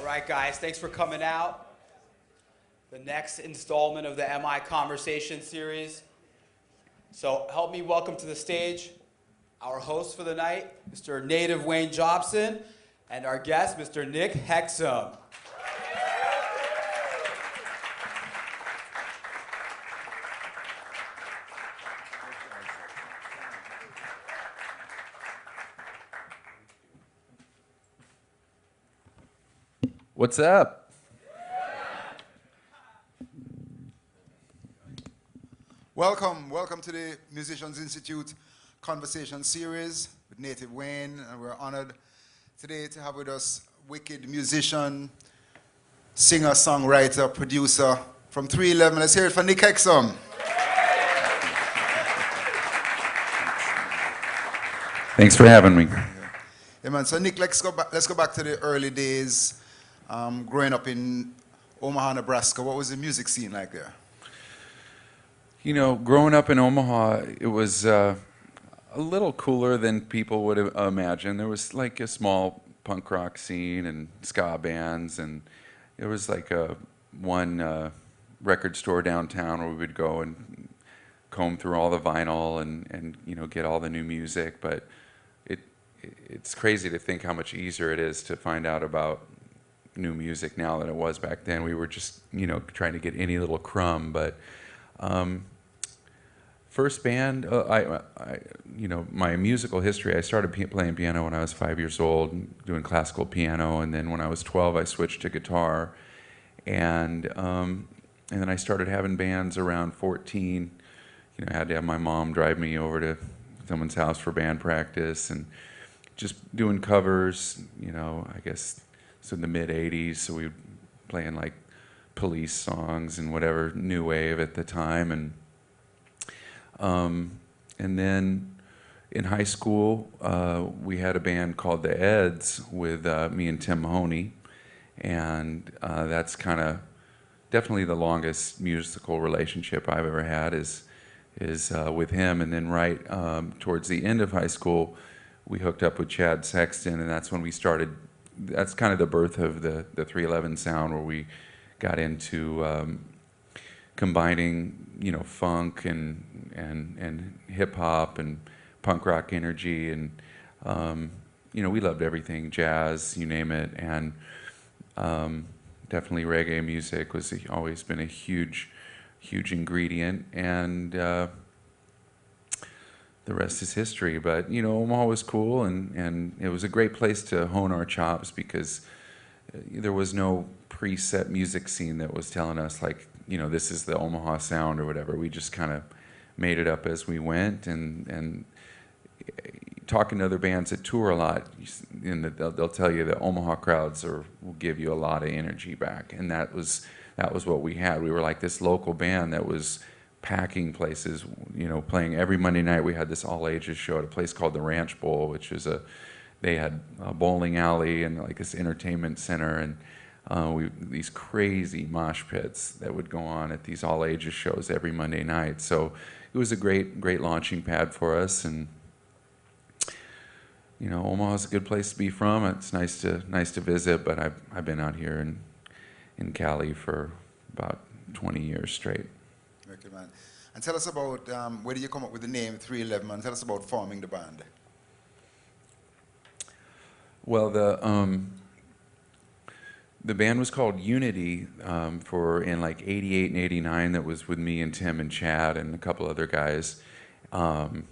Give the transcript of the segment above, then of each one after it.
All right, guys, thanks for coming out. The next installment of the MI Conversation series. So help me welcome to the stage our host for the night, Mr. Native Wayne Jobson, and our guest, Mr. Nick Hexum. What's up? Welcome to the Musicians Institute Conversation Series with Native Wayne, and we're honored today to have with us wicked musician, singer, songwriter, producer from 311. Let's hear it for Nick Hexum. Thanks for having me. Yeah, man. So Nick, let's go back to the early days. Growing up in Omaha, Nebraska, what was the music scene like there? You know, growing up in Omaha, it was a little cooler than people would imagine. There was like a small punk rock scene and ska bands, and there was like one record store downtown where we would go and comb through all the vinyl and you know, get all the new music. But it's crazy to think how much easier it is to find out about new music now than it was back then. We were just, you know, trying to get any little crumb. But first band, you know, my musical history, I started playing piano when I was 5 years old, doing classical piano, and then when I was 12, I switched to guitar, and then I started having bands around 14. You know, I had to have my mom drive me over to someone's house for band practice, and just doing covers, you know, I guess. So in the mid-'80s, so we were playing like Police songs and whatever new wave at the time, and then in high school we had a band called the Eds with me and Tim Mahoney, and that's kind of definitely the longest musical relationship I've ever had is with him. And then right towards the end of high school, we hooked up with Chad Sexton, and that's when we started. That's kind of the birth of the 311 sound, where we got into combining, you know, funk and hip hop and punk rock energy, and you know, we loved everything, jazz, you name it, and definitely reggae music was always been a huge ingredient, and the rest is history. But you know, Omaha was cool, and it was a great place to hone our chops, because there was no preset music scene that was telling us, like, you know, this is the Omaha sound or whatever. We just kind of made it up as we went, and talking to other bands that tour a lot, and they'll tell you that Omaha crowds will give you a lot of energy back, and that was what we had. We were like this local band that was packing places, you know, playing every Monday night. We had this all ages show at a place called the Ranch Bowl, which was they had a bowling alley and like this entertainment center, and these crazy mosh pits that would go on at these all ages shows every Monday night. So it was a great launching pad for us, and you know, Omaha's a good place to be from. It's nice to visit, but I've been out here in Cali for about 20 years straight. Okay, man. And tell us about where did you come up with the name 311, and tell us about forming the band. Well, the band was called Unity in like '88 and '89. That was with me and Tim and Chad and a couple other guys, and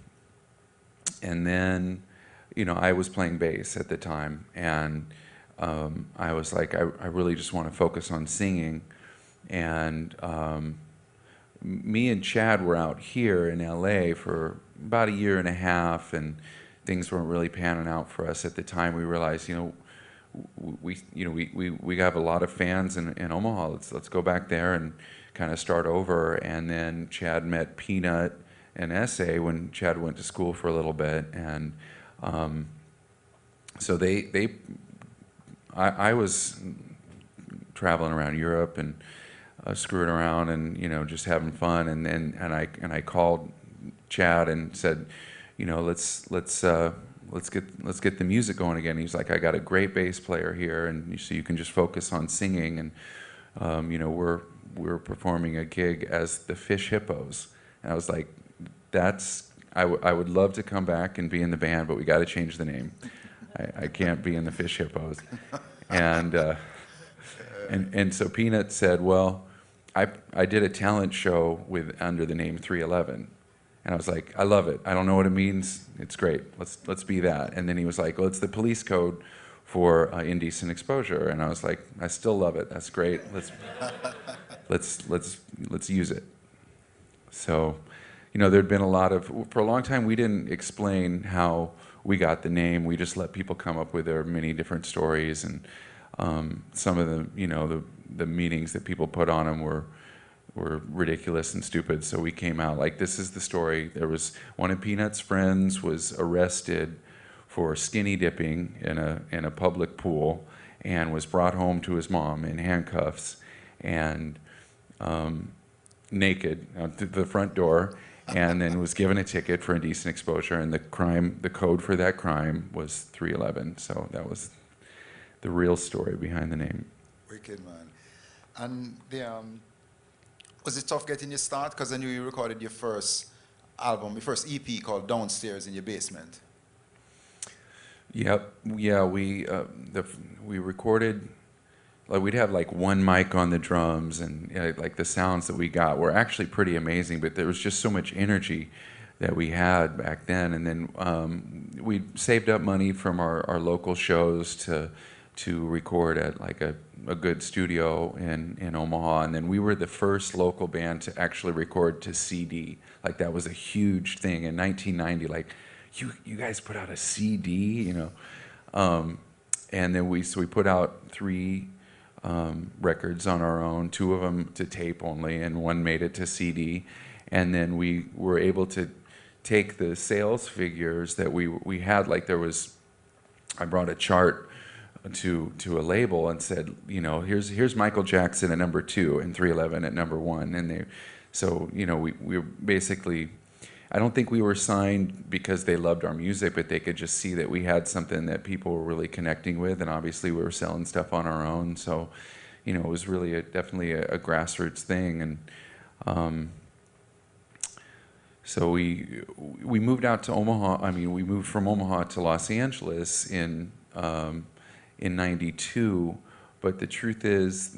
then, you know, I was playing bass at the time, and I was like, I really just want to focus on singing, and me and Chad were out here in LA for about a year and a half, and things weren't really panning out for us at the time. We realized, you know, we have a lot of fans in Omaha. Let's go back there and kind of start over. And then Chad met Peanut and Essay when Chad went to school for a little bit, and so I was traveling around Europe and screwing around and, you know, just having fun, and I called Chad and said, you know, let's let's get the music going again. He's like, I got a great bass player here, and so you can just focus on singing. And we're performing a gig as the Fish Hippos, and I was like, I would love to come back and be in the band, but we got to change the name. I can't be in the Fish Hippos. And so Peanut said, well, I did a talent show under the name 311. And I was like, I love it. I don't know what it means. It's great. Let's be that. And then he was like, well, it's the police code for indecent exposure. And I was like, I still love it. That's great. Let's use it. So, there'd been for a long time we didn't explain how we got the name. We just let people come up with their many different stories, and some of the meanings that people put on them were ridiculous and stupid. So we came out like, this is the story. There was one of Peanut's friends was arrested for skinny dipping in a public pool, and was brought home to his mom in handcuffs and naked out to the front door, and then was given a ticket for indecent exposure, and the code for that crime was 311. So that was the real story behind the name. Wicked, man. And was it tough getting your start? Because I knew you recorded your first album, your first EP called Downstairs in Your Basement. Yep. Yeah, we recorded. Like, we'd have like one mic on the drums, and like the sounds that we got were actually pretty amazing. But there was just so much energy that we had back then. And then we saved up money from our local shows to record at like a good studio in Omaha. And then we were the first local band to actually record to CD. Like, that was a huge thing in 1990. Like, you guys put out a CD, and then we put out 3 records on our own, 2 of them to tape only, and 1 made it to CD. And then we were able to take the sales figures that we had. Like, I brought a chart to a label and said, here's Michael Jackson at number 2 and 311 at number 1. And we were basically, I don't think we were signed because they loved our music, but they could just see that we had something that people were really connecting with, and obviously we were selling stuff on our own. So, it was really definitely a grassroots thing. And so we moved out to Omaha. I mean, we moved from Omaha to Los Angeles in '92. But the truth is,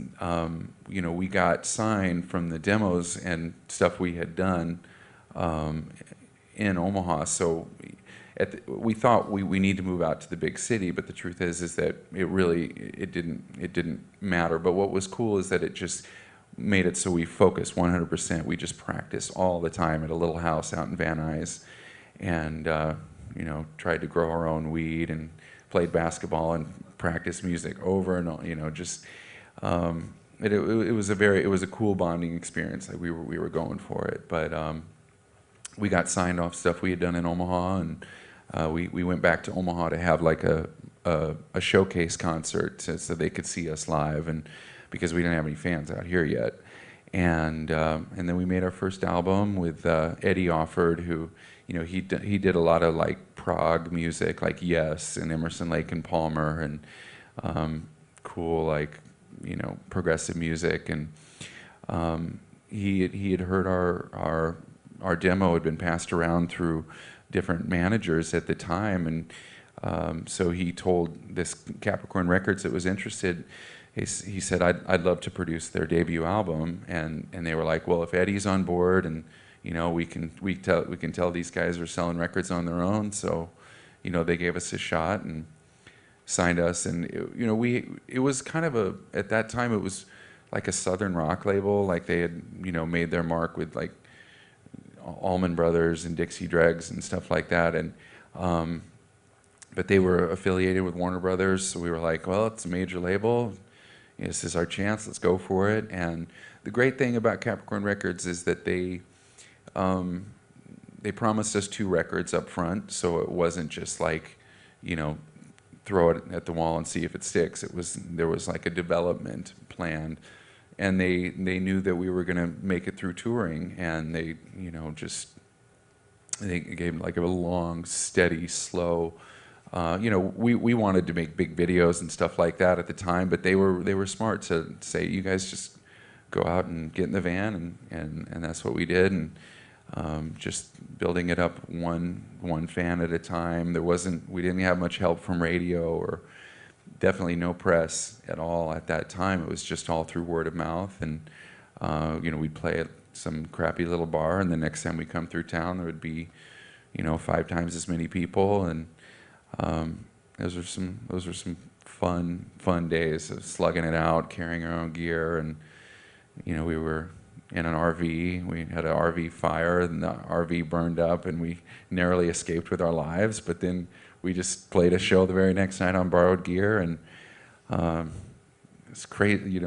we got signed from the demos and stuff we had done in Omaha. So we thought we need to move out to the big city, but the truth is that it didn't matter. But what was cool is that it just made it so we focused 100%. We just practiced all the time at a little house out in Van Nuys, and tried to grow our own weed and played basketball and practiced music over and on. It was a cool bonding experience. Like, we were going for it. But we got signed off stuff we had done in Omaha, and we went back to Omaha to have like a showcase concert so they could see us live, and because we didn't have any fans out here yet. And then we made our first album with Eddie Offord, who he did a lot of like prog music, like Yes and Emerson, Lake and Palmer, and cool like progressive music. And he had heard our demo had been passed around through different managers at the time, and so he told this Capricorn Records that was interested. He said, I'd love to produce their debut album, and they were like, well, if Eddie's on board, and we can tell these guys are selling records on their own. So they gave us a shot and signed us, and it was kind of at that time it was like a southern rock label. Like, they had made their mark with like Allman Brothers and Dixie Dregs and stuff like that, and but they were affiliated with Warner Brothers, so we were like, well, it's a major label. This is our chance. Let's go for it. And the great thing about Capricorn Records is that they promised us 2 records up front, so it wasn't just like, throw it at the wall and see if it sticks. There was like a development plan, and they knew that we were going to make it through touring, and they gave like a long, steady, slow we wanted to make big videos and stuff like that at the time, but they were smart to say, you guys just go out and get in the van, and that's what we did, and just building it up one fan at a time. We didn't have much help from radio, or definitely no press at all at that time. It was just all through word of mouth, and we'd play at some crappy little bar, and the next time we come through town, there would be 5 times as many people, and those were some fun days of slugging it out, carrying our own gear, and we were in an RV. We had an RV fire, and the RV burned up, and we narrowly escaped with our lives. But then we just played a show the very next night on borrowed gear, and it's crazy.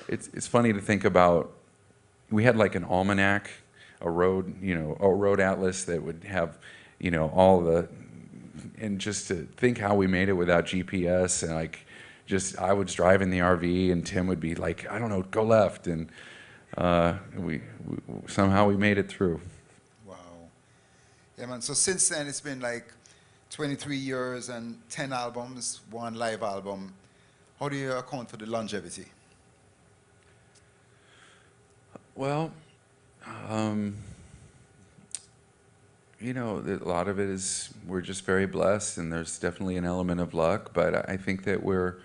It's funny to think about. We had like an almanac, a road atlas that would have, all the, and just to think how we made it without GPS, and I was driving the RV, and Tim would be like, I don't know, go left, and we somehow we made it through. Wow. Yeah, man. So since then, it's been like 23 years and 10 albums, 1 live album. How do you account for the longevity? Well, a lot of it is we're just very blessed, and there's definitely an element of luck, but I think that we're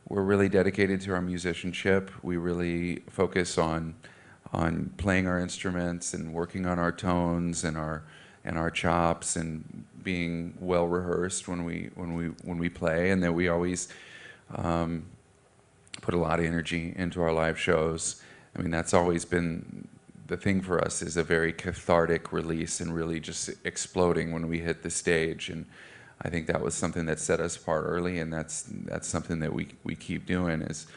really dedicated to our musicianship. We really focus on playing our instruments and working on our tones and our chops, and being well rehearsed when we play, and that we always put a lot of energy into our live shows. I mean, that's always been the thing for us, is a very cathartic release and really just exploding when we hit the stage. And I think that was something that set us apart early, and that's something that we keep doing, is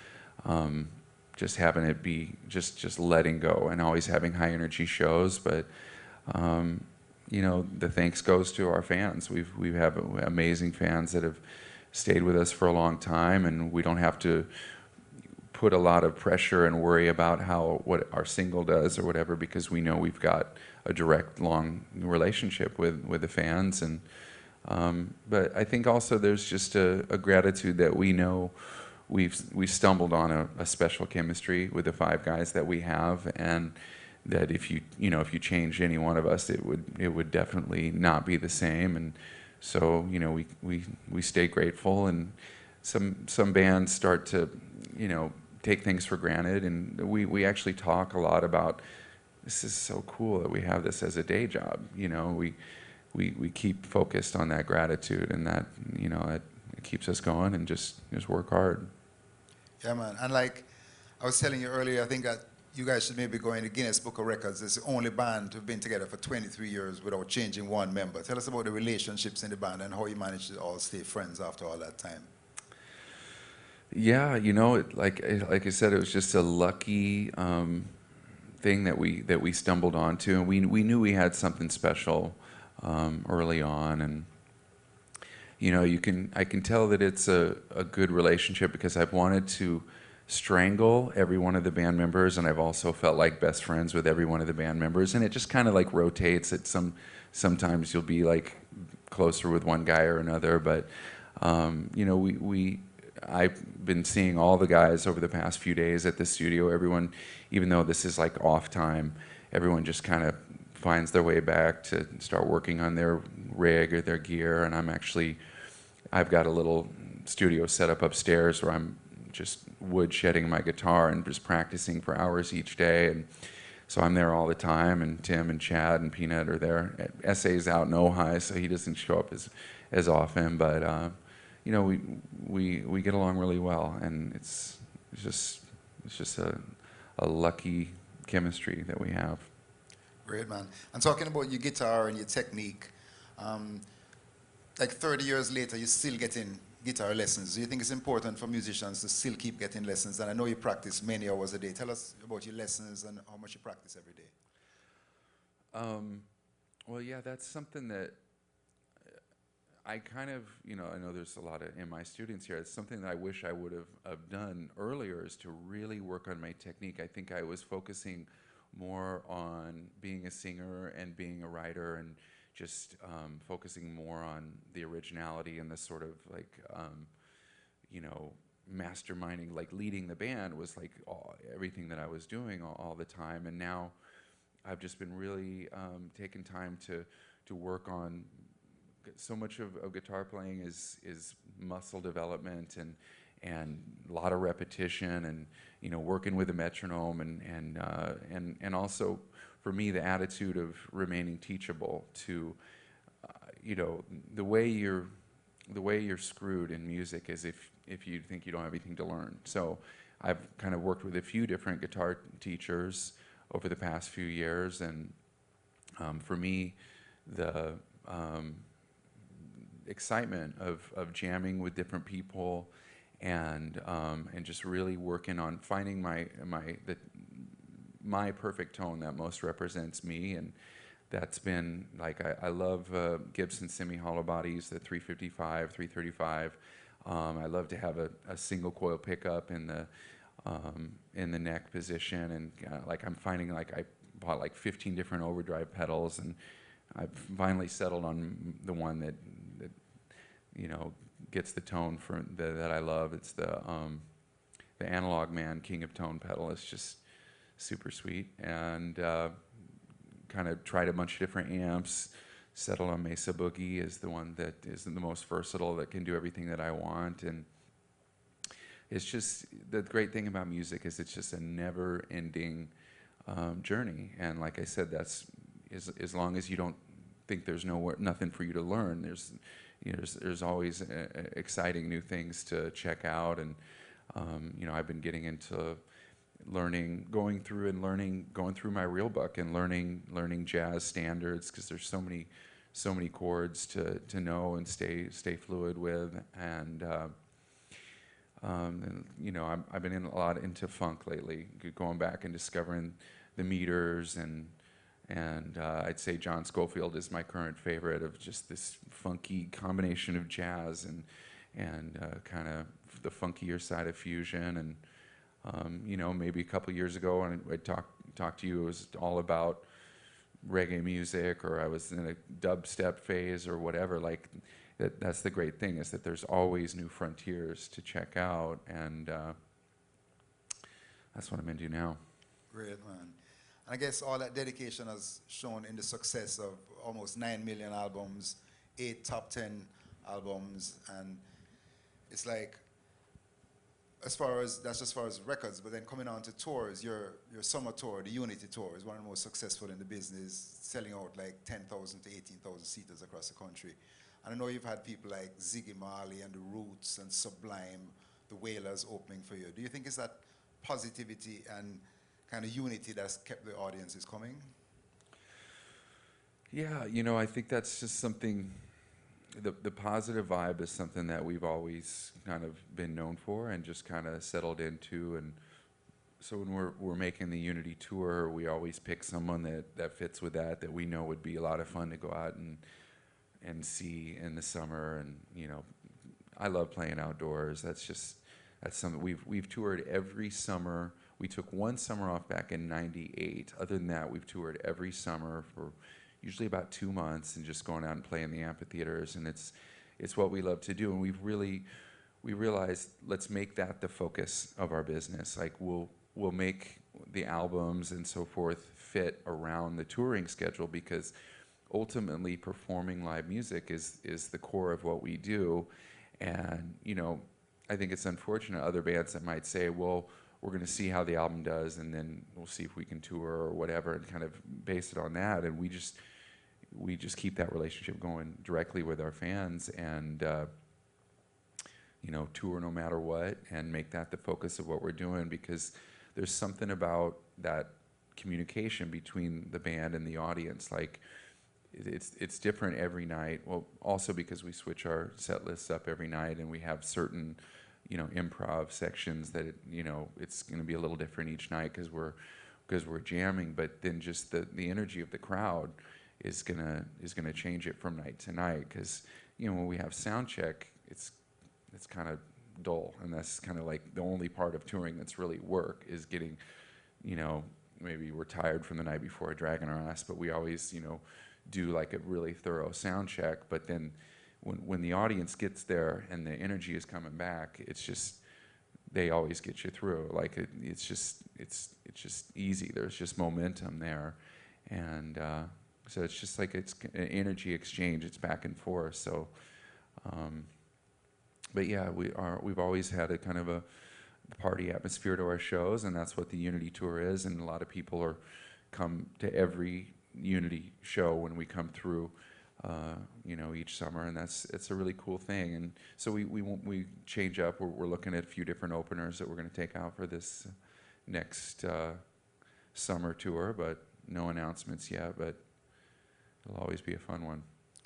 just having it be just letting go, and always having high energy shows. But the thanks goes to our fans. We have amazing fans that have stayed with us for a long time, and we don't have to put a lot of pressure and worry about what our single does or whatever, because we know we've got a direct, long relationship with the fans. And but I think also there's just a gratitude that we know we've stumbled on a special chemistry with the 5 guys that we have, and that if you change any one of us, it would definitely not be the same. And so we stay grateful, and some bands start to take things for granted, and we actually talk a lot about, this is so cool that we have this as a day job. We keep focused on that gratitude, and that it keeps us going, and just work hard. Yeah, man. And like I was telling you earlier, I think that you guys should maybe go in the Guinness Book of Records. It's the only band who've been together for 23 years without changing one member. Tell us about the relationships in the band and how you managed to all stay friends after all that time. Yeah, like I said, it was just a lucky thing that we stumbled onto, and we knew we had something special early on, and I can tell that it's a good relationship, because I've wanted to strangle every one of the band members, and I've also felt like best friends with every one of the band members, and it just kind of like rotates. Sometimes you'll be like closer with one guy or another, but I've been seeing all the guys over the past few days at the studio. Everyone, even though this is like off time, everyone just kind of finds their way back to start working on their rig or their gear. And I've got a little studio set up upstairs where I'm just wood shedding my guitar and just practicing for hours each day. And so I'm there all the time, and Tim and Chad and Peanut are there. S.A.'s out in Ojai, so he doesn't show up as often, but we get along really well, and it's just a lucky chemistry that we have. Great, man. And talking about your guitar and your technique, like 30 years later, you're still getting guitar lessons. Do you think it's important for musicians to still keep getting lessons? And I know you practice many hours a day. Tell us about your lessons and how much you practice every day. Well, yeah, that's something that I kind of, I know there's a lot of MI students here. It's something that I wish I would have done earlier, is to really work on my technique. I think I was focusing more on being a singer and being a writer and just focusing more on the originality and the sort of like, you know, masterminding, like leading the band was like everything that I was doing all the time. And now I've just been really taking time to work on. So much of guitar playing is muscle development and a lot of repetition, and you know, working with a metronome, and also for me the attitude of remaining teachable. To you know, the way you're screwed in music is if you think you don't have anything to learn. So I've kind of worked with a few different guitar teachers over the past few years, and for me, the excitement of jamming with different people, and just really working on finding my perfect tone that most represents me. And that's been like, I love Gibson semi-hollow bodies, the 355, 335. I love to have a single coil pickup in the neck position, and like I'm finding, like I bought like 15 different overdrive pedals, and I've finally settled on the one that you know gets the tone that I love. It's the Analog Man King of Tone pedal. It's just super sweet, and kind of tried a bunch of different amps. Settled on Mesa Boogie is the one that is the most versatile, that can do everything that I want. And it's just, the great thing about music is it's just a never-ending journey. And like I said, that's as long as you don't think there's nothing for you to learn, there's always exciting new things to check out. And you know, I've been getting into going through my real book and learning jazz standards, because there's so many chords to know and stay fluid with. And you know, I've been a lot into funk lately, going back and discovering the meters, and I'd say John Scofield is my current favorite, of just this funky combination of jazz and kind of the funkier side of fusion. And you know, maybe a couple years ago when I talked to you, it was all about reggae music, or I was in a dubstep phase or whatever. Like that's the great thing, is that there's always new frontiers to check out, and that's what I'm into now. Great, man. And I guess all that dedication has shown in the success of almost 9 million albums, 8 top 10 albums, and it's like, as far as records, but then coming on to tours, your summer tour, the Unity Tour, is one of the most successful in the business, selling out like 10,000 to 18,000 seaters across the country. And I know you've had people like Ziggy Marley and the Roots and Sublime, the Wailers opening for you. Do you think it's that positivity and kind of unity that's kept the audiences coming? Yeah, you know, I think that's just something. The positive vibe is something that we've always kind of been known for and just kind of settled into. And so when we're making the Unity Tour, we always pick someone that fits with that we know would be a lot of fun to go out and see in the summer. And you know, I love playing outdoors. That's something we've toured every summer. We took one summer off back in '98. Other than that, we've toured every summer for usually about 2 months, and just going out and playing the amphitheaters. And it's what we love to do. And we realized, let's make that the focus of our business. Like we'll make the albums and so forth fit around the touring schedule, because ultimately performing live music is the core of what we do. And you know, I think it's unfortunate other bands that might say, well, we're going to see how the album does, and then we'll see if we can tour or whatever, and kind of base it on that. And we just keep that relationship going directly with our fans, and you know, tour no matter what, and make that the focus of what we're doing, because there's something about that communication between the band and the audience. Like it's different every night. Well, also because we switch our set lists up every night, and we have certain, you know, improv sections that you know, it's going to be a little different each night because we're jamming. But then just the energy of the crowd is gonna change it from night to night, because you know, when we have sound check, it's kind of dull, and that's kind of like the only part of touring that's really work, is getting, you know, maybe we're tired from the night before, dragging our ass, but we always, you know, do like a really thorough sound check, but then when the audience gets there and the energy is coming back, it's just they always get you through. Like it's just easy. There's just momentum there, and so it's just like it's an energy exchange. It's back and forth. So, but yeah, we've always had a kind of a party atmosphere to our shows, and that's what the Unity Tour is. And a lot of people come to every Unity show when we come through, each summer, and it's a really cool thing. And so we change up. We're looking at a few different openers that we're going to take out for this next summer tour, but no announcements yet. But it'll always be a fun one.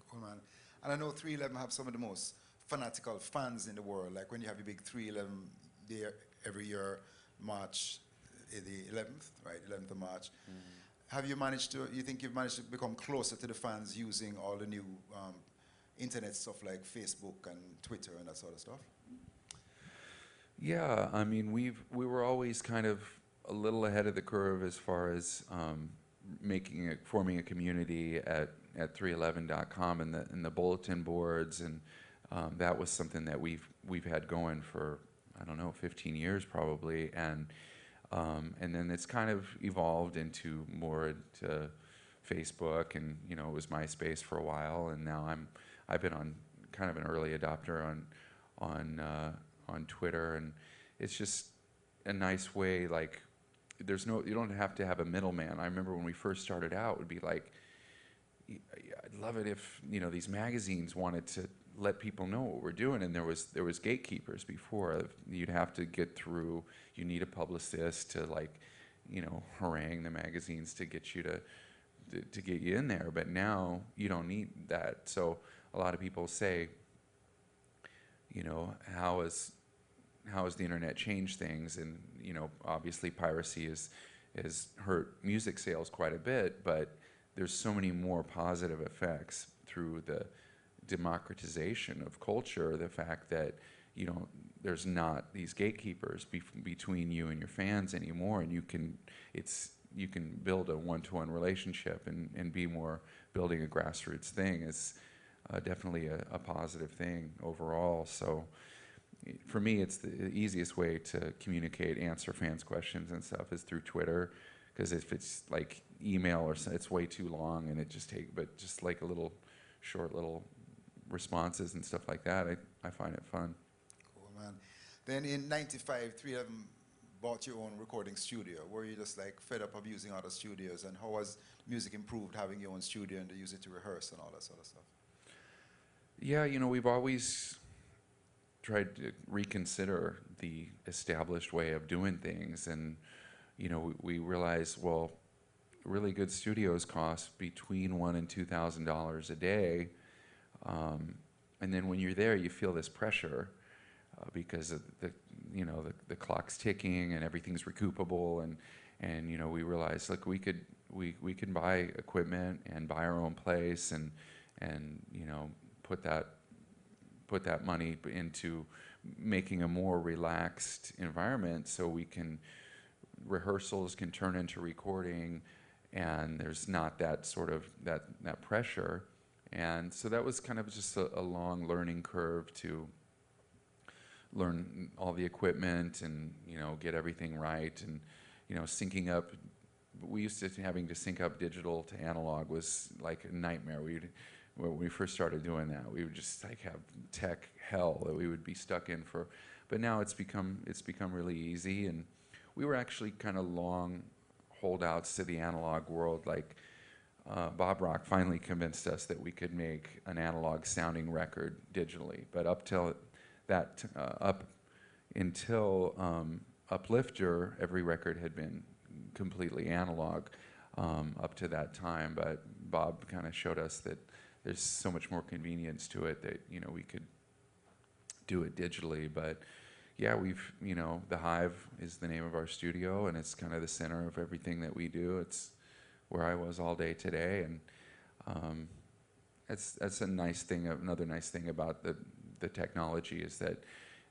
Cool, man. And I know 311 have some of the most fanatical fans in the world. Like when you have your big 311 day every year, March the 11th, right? 11th of March. Have you you think you've managed to become closer to the fans using all the new internet stuff like Facebook and Twitter and that sort of stuff? Yeah, I mean, we were always kind of a little ahead of the curve as far as forming a community at 311.com and the bulletin boards, and that was something that we've had going for, I don't know, 15 years probably, and then it's kind of evolved into more into Facebook, and it was MySpace for a while, and now I've been on kind of an early adopter on Twitter, and it's just a nice way. Like you don't have to have a middleman. I remember when we first started out, it would be like, I'd love it if these magazines wanted to let people know what we're doing, and there was gatekeepers before. You'd have to get through. You need a publicist to harangue the magazines to get you to get you in there. But now you don't need that. So a lot of people say, how has the internet changed things? And obviously piracy has hurt music sales quite a bit, but there's so many more positive effects through the democratization of culture, the fact that there's not these gatekeepers between you and your fans anymore, and you can build a one-to-one relationship and be more building a grassroots thing is definitely a positive thing overall. So for me, it's the easiest way to communicate, answer fans' questions and stuff is through Twitter, because if it's like email or it's way too long and but just like a little short little responses and stuff like that, I find it fun. Cool, man. Then in '95, 311 bought your own recording studio. Were you just like fed up of using other studios, and how has music improved having your own studio and to use it to rehearse and all that sort of stuff? Yeah, we've always tried to reconsider the established way of doing things, and we realized, well, really good studios cost between $1,000 and $2,000 a day, and then when you're there, you feel this pressure because of the clock's ticking and everything's recoupable, and we realized, like, we can buy equipment and buy our own place and put that money into making a more relaxed environment, so rehearsals can turn into recording, and there's not that sort of that pressure. And so that was kind of just a long learning curve to learn all the equipment and get everything right, and syncing up. We used to having to sync up digital to analog was like a nightmare. When we first started doing that, we would just like have tech hell that we would be stuck in for. But now it's become really easy, and we were actually kind of long holdouts to the analog world. Like Bob Rock finally convinced us that we could make an analog sounding record digitally, but up until Uplifter, every record had been completely analog up to that time. But Bob kind of showed us that there's so much more convenience to it that we could do it digitally. But yeah, the Hive is the name of our studio, and it's kind of the center of everything that we do. It's where I was all day today, and that's a nice thing. Another nice thing about the technology is that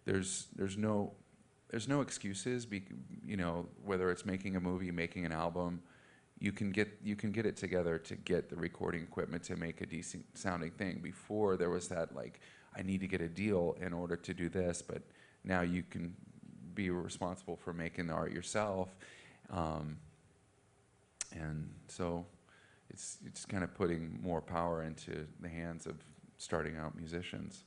there's no excuses. Whether it's making a movie, making an album, you can get it together to get the recording equipment to make a decent sounding thing. Before there was that like, I need to get a deal in order to do this, but now you can be responsible for making the art yourself, and so it's kind of putting more power into the hands of starting out musicians.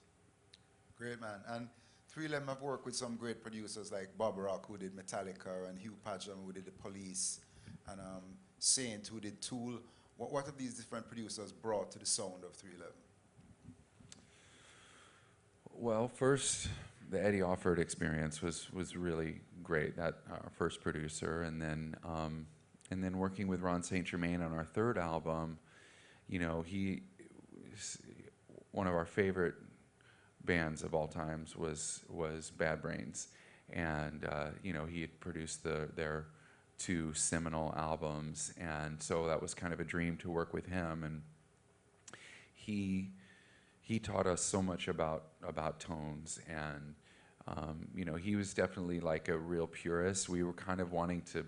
Great, man. And 311 have worked with some great producers like Bob Rock, who did Metallica, and Hugh Padgham, who did The Police, and Saint, who did Tool. What have these different producers brought to the sound of 311? Well, first, the Eddie Offord experience was really great. That our first producer, and then working with Ron St. Germain on our third album. You know, one of our favorite bands of all times was Bad Brains, and you know, he had produced their two seminal albums, and so that was kind of a dream to work with him. And he taught us so much about tones, and you know, he was definitely like a real purist. We were kind of wanting to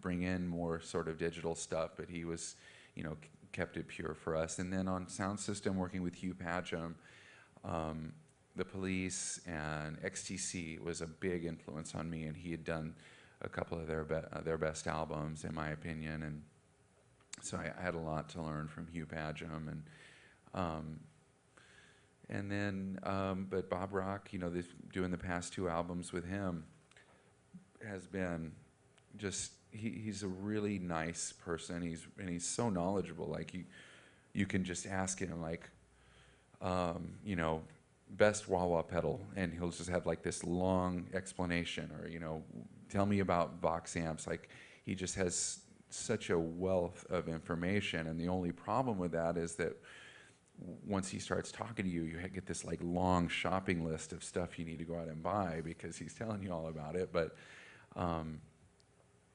bring in more sort of digital stuff, but he was, you know, kept it pure for us. And then on sound system, working with Hugh Padgham, The Police and XTC was a big influence on me, and he had done a couple of their best albums, in my opinion, and so I had a lot to learn from Hugh Padgham. And then, but Bob Rock, you know, doing the past two albums with him has been just, he's a really nice person. He's so knowledgeable. Like you can just ask him, like, you know, best wah-wah pedal, and he'll just have like this long explanation, or, you know, tell me about Vox amps. Like, he just has such a wealth of information, and the only problem with that is that once he starts talking to you, you get this like long shopping list of stuff you need to go out and buy because he's telling you all about it. But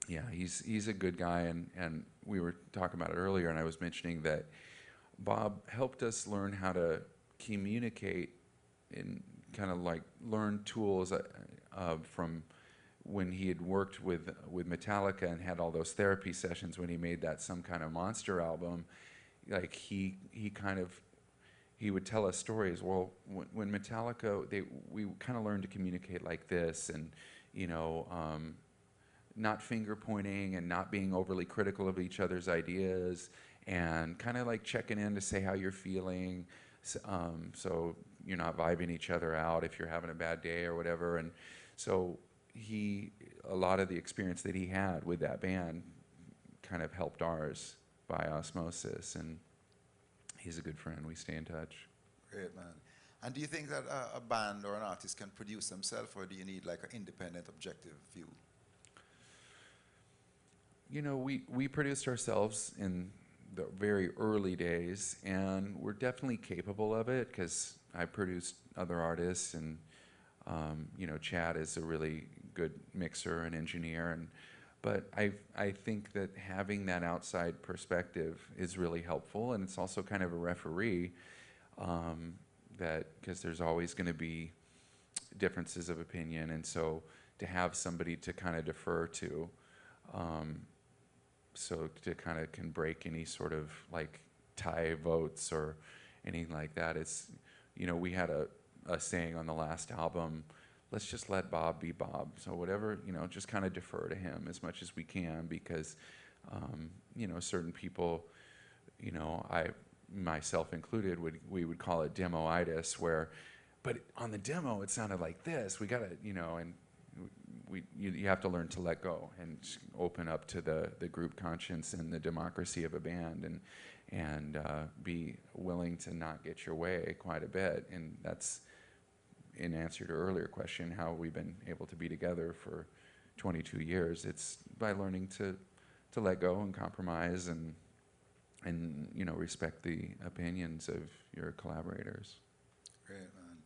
yeah, he's a good guy, and we were talking about it earlier, and I was mentioning that Bob helped us learn how to communicate and kind of like learn tools from when he had worked with Metallica and had all those therapy sessions when he made that Some Kind of Monster album. Like he would tell us stories. Well, when Metallica, we kind of learned to communicate like this, and, you know, not finger pointing and not being overly critical of each other's ideas, and kind of like checking in to say how you're feeling, so you're not vibing each other out if you're having a bad day or whatever. And so a lot of the experience that he had with that band kind of helped ours by osmosis, and he's a good friend. We stay in touch. Great, man. And do you think that a band or an artist can produce themselves, or do you need like an independent, objective view? You know, we produced ourselves in the very early days, and we're definitely capable of it because I produced other artists, and you know, Chad is a really good mixer and engineer, but I think that having that outside perspective is really helpful, and it's also kind of a referee, because there's always going to be differences of opinion, and so to have somebody to kind of defer to, so to kind of can break any sort of like tie votes or anything like that. It's, you know, we had a saying on the last album, let's just let Bob be Bob. So whatever, you know, just kind of defer to him as much as we can, because, you know, certain people, you know, I myself included, we would call it demo-itis, where, but on the demo it sounded like this. We gotta, you know, and you have to learn to let go and open up to the group conscience and the democracy of a band, and be willing to not get your way quite a bit. And that's, in answer to your earlier question, how we've been able to be together for 22 years. It's by learning to let go and compromise, and you know, respect the opinions of your collaborators. Great, man.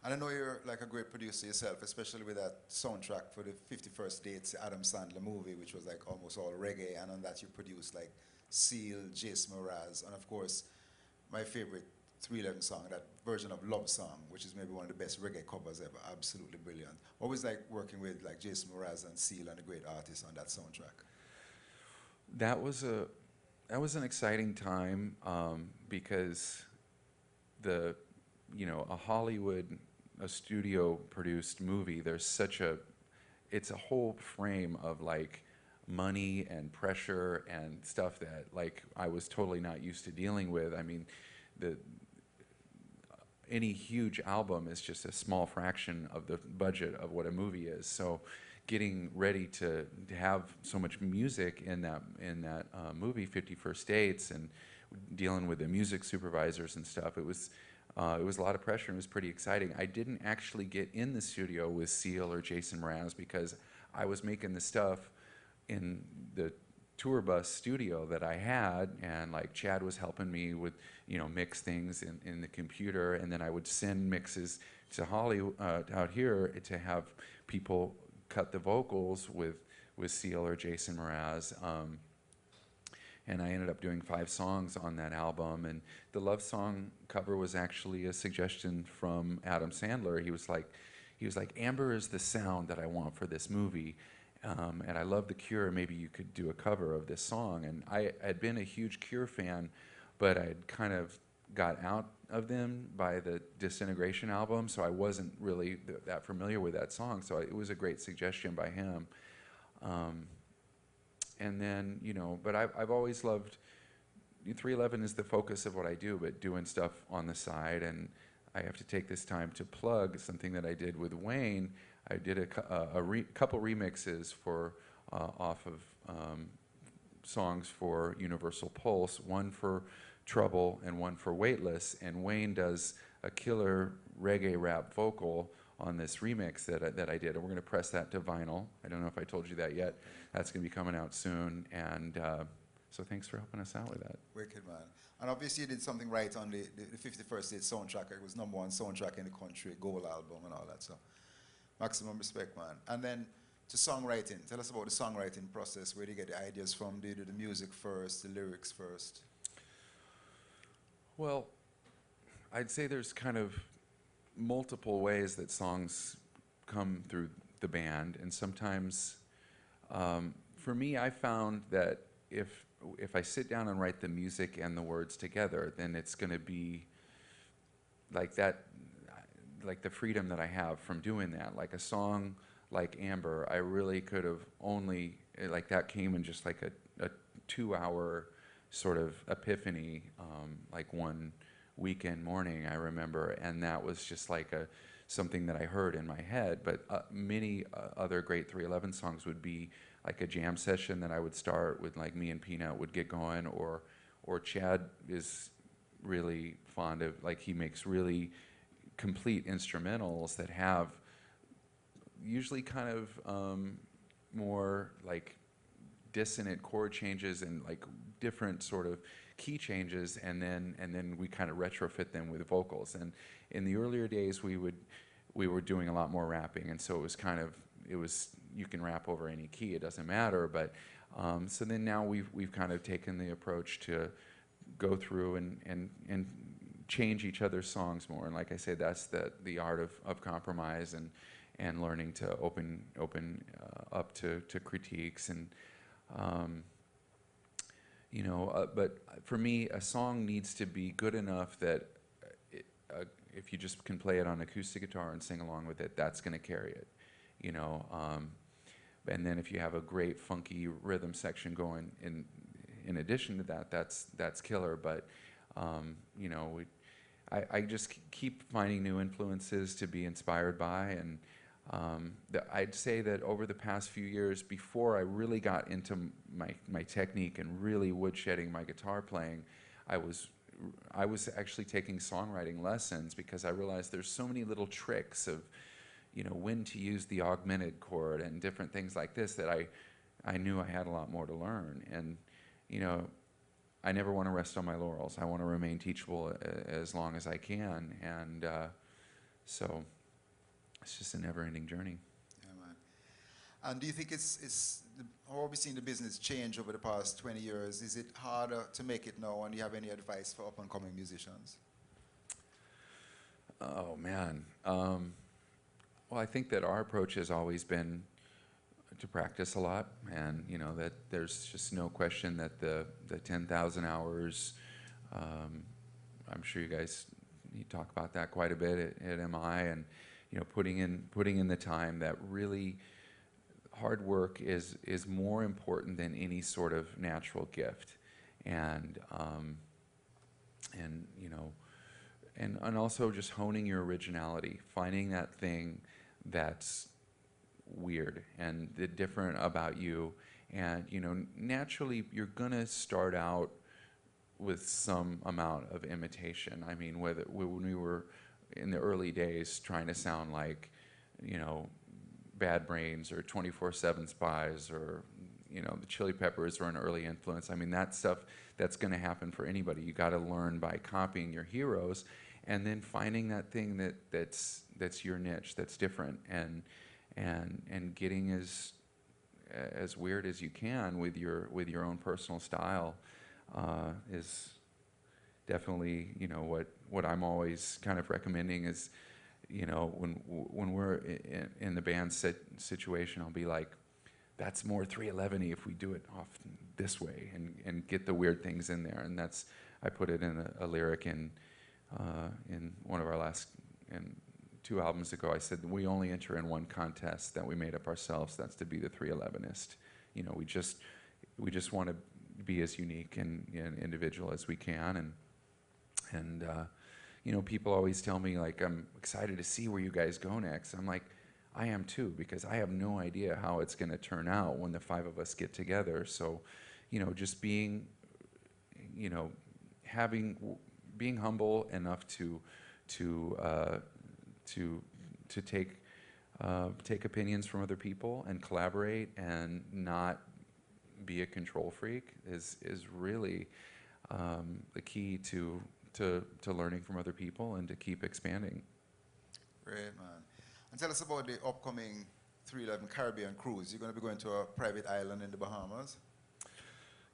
And I know you're like a great producer yourself, especially with that soundtrack for the 51st Dates Adam Sandler movie, which was like almost all reggae, and on that you produced like Seal, Jace Mraz, and of course my favorite 311 song, that version of Love Song, which is maybe one of the best reggae covers ever. Absolutely brilliant. What was like working with like Jason Mraz and Seal and the great artists on that soundtrack? That was an exciting time because the a Hollywood, a studio produced movie, there's such a it's a whole frame of like money and pressure and stuff that like I was totally not used to dealing with. I mean, the any huge album is just a small fraction of the budget of what a movie is. So getting ready to have so much music in that movie, 51st Dates, and dealing with the music supervisors and stuff, it was a lot of pressure and it was pretty exciting. I didn't actually get in the studio with Seal or Jason Mraz because I was making the stuff in the tour bus studio that I had, and like Chad was helping me with mix things in the computer, and then I would send mixes to Holly out here to have people cut the vocals with Seal or Jason Mraz. And I ended up doing 5 songs on that album. And the love song cover was actually a suggestion from Adam Sandler. He was like, Amber is the sound that I want for this movie. And I love The Cure. Maybe you could do a cover of this song. And I had been a huge Cure fan, but I had kind of got out of them by the Disintegration album, so I wasn't really that familiar with that song. So it was a great suggestion by him. And then, but I've always loved, 311 is the focus of what I do, but doing stuff on the side. And I have to take this time to plug something that I did with Wayne. I did a couple remixes for off of songs for Universal Pulse, one for Trouble and one for Weightless. And Wayne does a killer reggae rap vocal on this remix that I did, and we're going to press that to vinyl. I don't know if I told you that yet. That's going to be coming out soon, and so thanks for helping us out with that. Wicked, man. And obviously you did something right on the 51st Date soundtrack. It was #1 soundtrack in the country, gold album and all that, so maximum respect, man. And then to songwriting. Tell us about the songwriting process. Where do you get the ideas from? Do you do the music first, the lyrics first? Well, I'd say there's kind of multiple ways that songs come through the band, and sometimes, for me, I found that if I sit down and write the music and the words together, then it's going to be like that, like the freedom that I have from doing that. Like a song like Amber, I really could have only, like that came in just like a 2-hour sort of epiphany, like one weekend morning, I remember, and that was just like something that I heard in my head. But many other great 311 songs would be like a jam session that I would start with, like me and Peanut would get going, or Chad is really fond of, like he makes really complete instrumentals that have usually kind of more like dissonant chord changes and like different sort of key changes, and then we kind of retrofit them with vocals. And in the earlier days we were doing a lot more rapping, and so it was you can rap over any key, it doesn't matter. But so then now we've kind of taken the approach to go through and change each other's songs more. And like I said, that's the art of compromise and learning to open up to critiques. And but for me, a song needs to be good enough that if you just can play it on acoustic guitar and sing along with it, that's going to carry it, and then if you have a great funky rhythm section going in addition to that, that's killer. But I just keep finding new influences to be inspired by. And I'd say that over the past few years, before I really got into my technique and really woodshedding my guitar playing, I was actually taking songwriting lessons, because I realized there's so many little tricks of, when to use the augmented chord and different things like this that I knew I had a lot more to learn. And, I never want to rest on my laurels. I want to remain teachable as long as I can. And so it's just a never-ending journey. Yeah, man. And do you think how have we seen the business change over the past 20 years? Is it harder to make it now? And do you have any advice for up-and-coming musicians? Oh, man. Well, I think that our approach has always been to practice a lot, and you know that there's just no question that the 10,000 hours. I'm sure you talk about that quite a bit at MI, and you know putting in the time. That really hard work is more important than any sort of natural gift, and you know. And also just honing your originality, finding that thing that's weird and the different about you. And you know, naturally you're gonna start out with some amount of imitation. I mean, when we were in the early days trying to sound like, you know, Bad Brains or 24/7 Spies, or you know, the Chili Peppers were an early influence. I mean, that stuff, that's going to happen for anybody. You got to learn by copying your heroes, and then finding that thing that's your niche, that's different, and getting as weird as you can with your own personal style is definitely, you know, what I'm always kind of recommending is, you know, when we're in the band situation, I'll be like, that's more 311-y if we do it off this way, and get the weird things in there. And that's, I put it in a lyric in one of our last, in 2 albums ago. I said, we only enter in one contest that we made up ourselves. That's to be the 311ist. You know, we just want to be as unique and individual as we can. And you know, people always tell me, like, I'm excited to see where you guys go next. I'm like, I am too, because I have no idea how it's going to turn out when the 5 of us get together. So, you know, just being, you know, being humble enough to take opinions from other people and collaborate, and not be a control freak is really the key to learning from other people and to keep expanding. Great, man. And tell us about the upcoming 311 Caribbean cruise. You're going to be going to a private island in the Bahamas?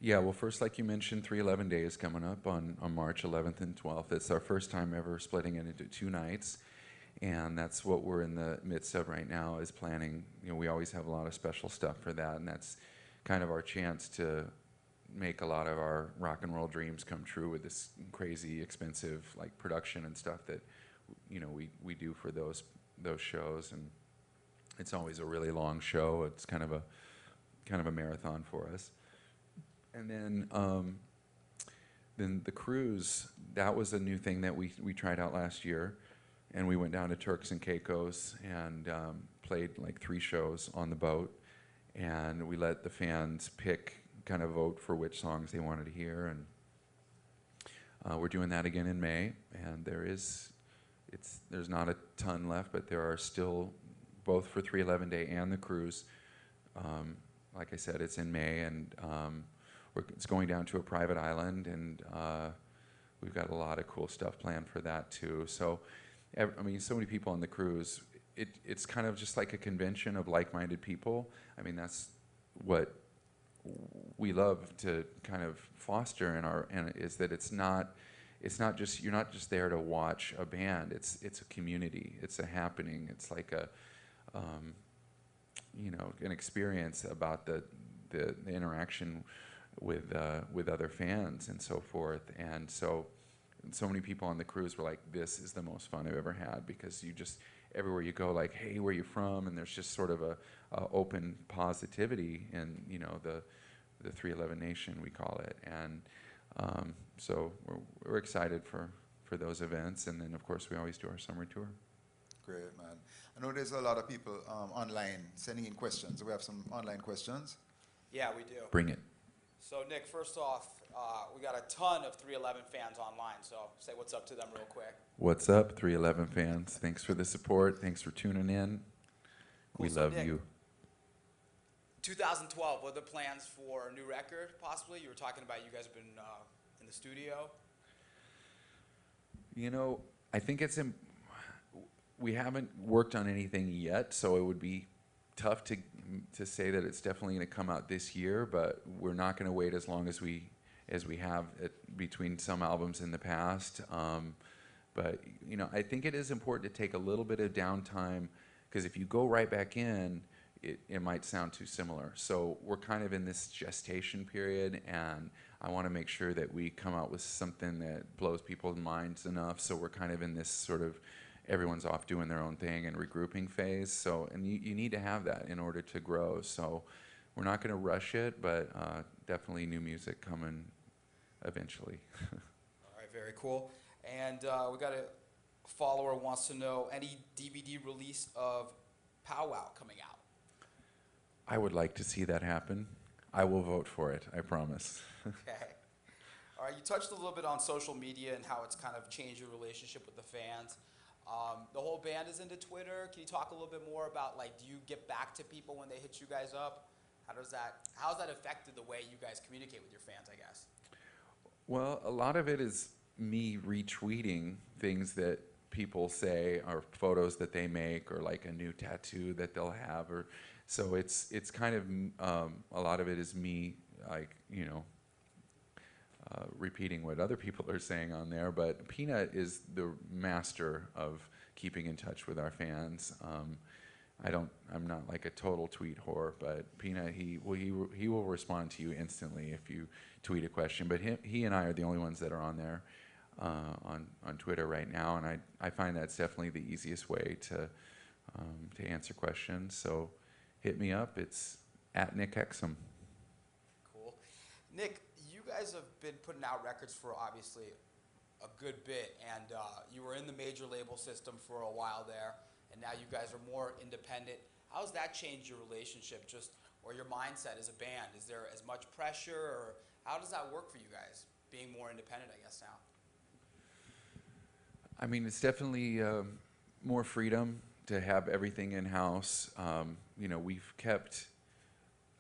Yeah, well, first, like you mentioned, 311 Day is coming up on March 11th and 12th. It's our first time ever splitting it into 2 nights, and that's what we're in the midst of right now, is planning. You know, we always have a lot of special stuff for that, and that's kind of our chance to make a lot of our rock and roll dreams come true with this crazy expensive, like, production and stuff that, you know, we do for those shows. And it's always a really long show. It's kind of a marathon for us. And then the cruise, that was a new thing that we tried out last year, and we went down to Turks and Caicos and played like 3 shows on the boat, and we let the fans kind of vote for which songs they wanted to hear. And we're doing that again in May, and there's not a ton left, but there are still, both for 311 Day and the cruise. Like I said, it's in May, and it's going down to a private island, and we've got a lot of cool stuff planned for that too. So, I mean, so many people on the cruise. It's kind of just like a convention of like-minded people. I mean, that's what we love to kind of foster and is that it's not just, you're not just there to watch a band. It's a community. It's a happening. It's like a you know, an experience about the interaction with other fans and so forth. And so many people on the cruise were like, this is the most fun I've ever had, because you just, everywhere you go, like, hey, where you from? And there's just sort of a open positivity in, you know, the 311 Nation, we call it. And so we're excited for those events. And then, of course, we always do our summer tour. Great, man. I know there's a lot of people online sending in questions. We have some online questions. Yeah, we do. Bring it. So, Nick, first off, we got a ton of 311 fans online, so say what's up to them real quick. What's up, 311 fans? Thanks for the support. Thanks for tuning in. Cool. We So, love Nick, you. 2012, what are the plans for a new record, possibly? You were talking about you guys have been in the studio. You know, I think we haven't worked on anything yet, so it would be tough to say that it's definitely going to come out this year, but we're not going to wait as long as we have between some albums in the past. But you know, I think it is important to take a little bit of downtime, because if you go right back in, it might sound too similar. So we're kind of in this gestation period, and I want to make sure that we come out with something that blows people's minds enough. So we're kind of in this sort of everyone's off doing their own thing and regrouping phase. So, and you need to have that in order to grow. So we're not going to rush it, but definitely new music coming eventually. All right, very cool. And we got a follower wants to know any DVD release of Powwow coming out. I would like to see that happen. I will vote for it, I promise. Okay. All right, you touched a little bit on social media and how it's kind of changed your relationship with the fans. The whole band is into Twitter. Can you talk a little bit more about, like, do you get back to people when they hit you guys up? How's that affected the way you guys communicate with your fans, I guess? Well, a lot of it is me retweeting things that people say or photos that they make or like a new tattoo that they'll have, or so it's kind of a lot of it is me, like, you know, repeating what other people are saying on there. But Peanut is the master of keeping in touch with our fans. I'm not like a total tweet whore, but Peanut, he will respond to you instantly if you tweet a question. But he and I are the only ones that are on there on Twitter right now, and I find that's definitely the easiest way to answer questions. So hit me up. It's at Nick Hexum. Cool. Nick, you guys have been putting out records for obviously a good bit, and you were in the major label system for a while there, and now you guys are more independent. How has that changed your relationship, or your mindset as a band? Is there as much pressure, or how does that work for you guys, being more independent, I guess, now? I mean, it's definitely more freedom to have everything in-house. You know, we've kept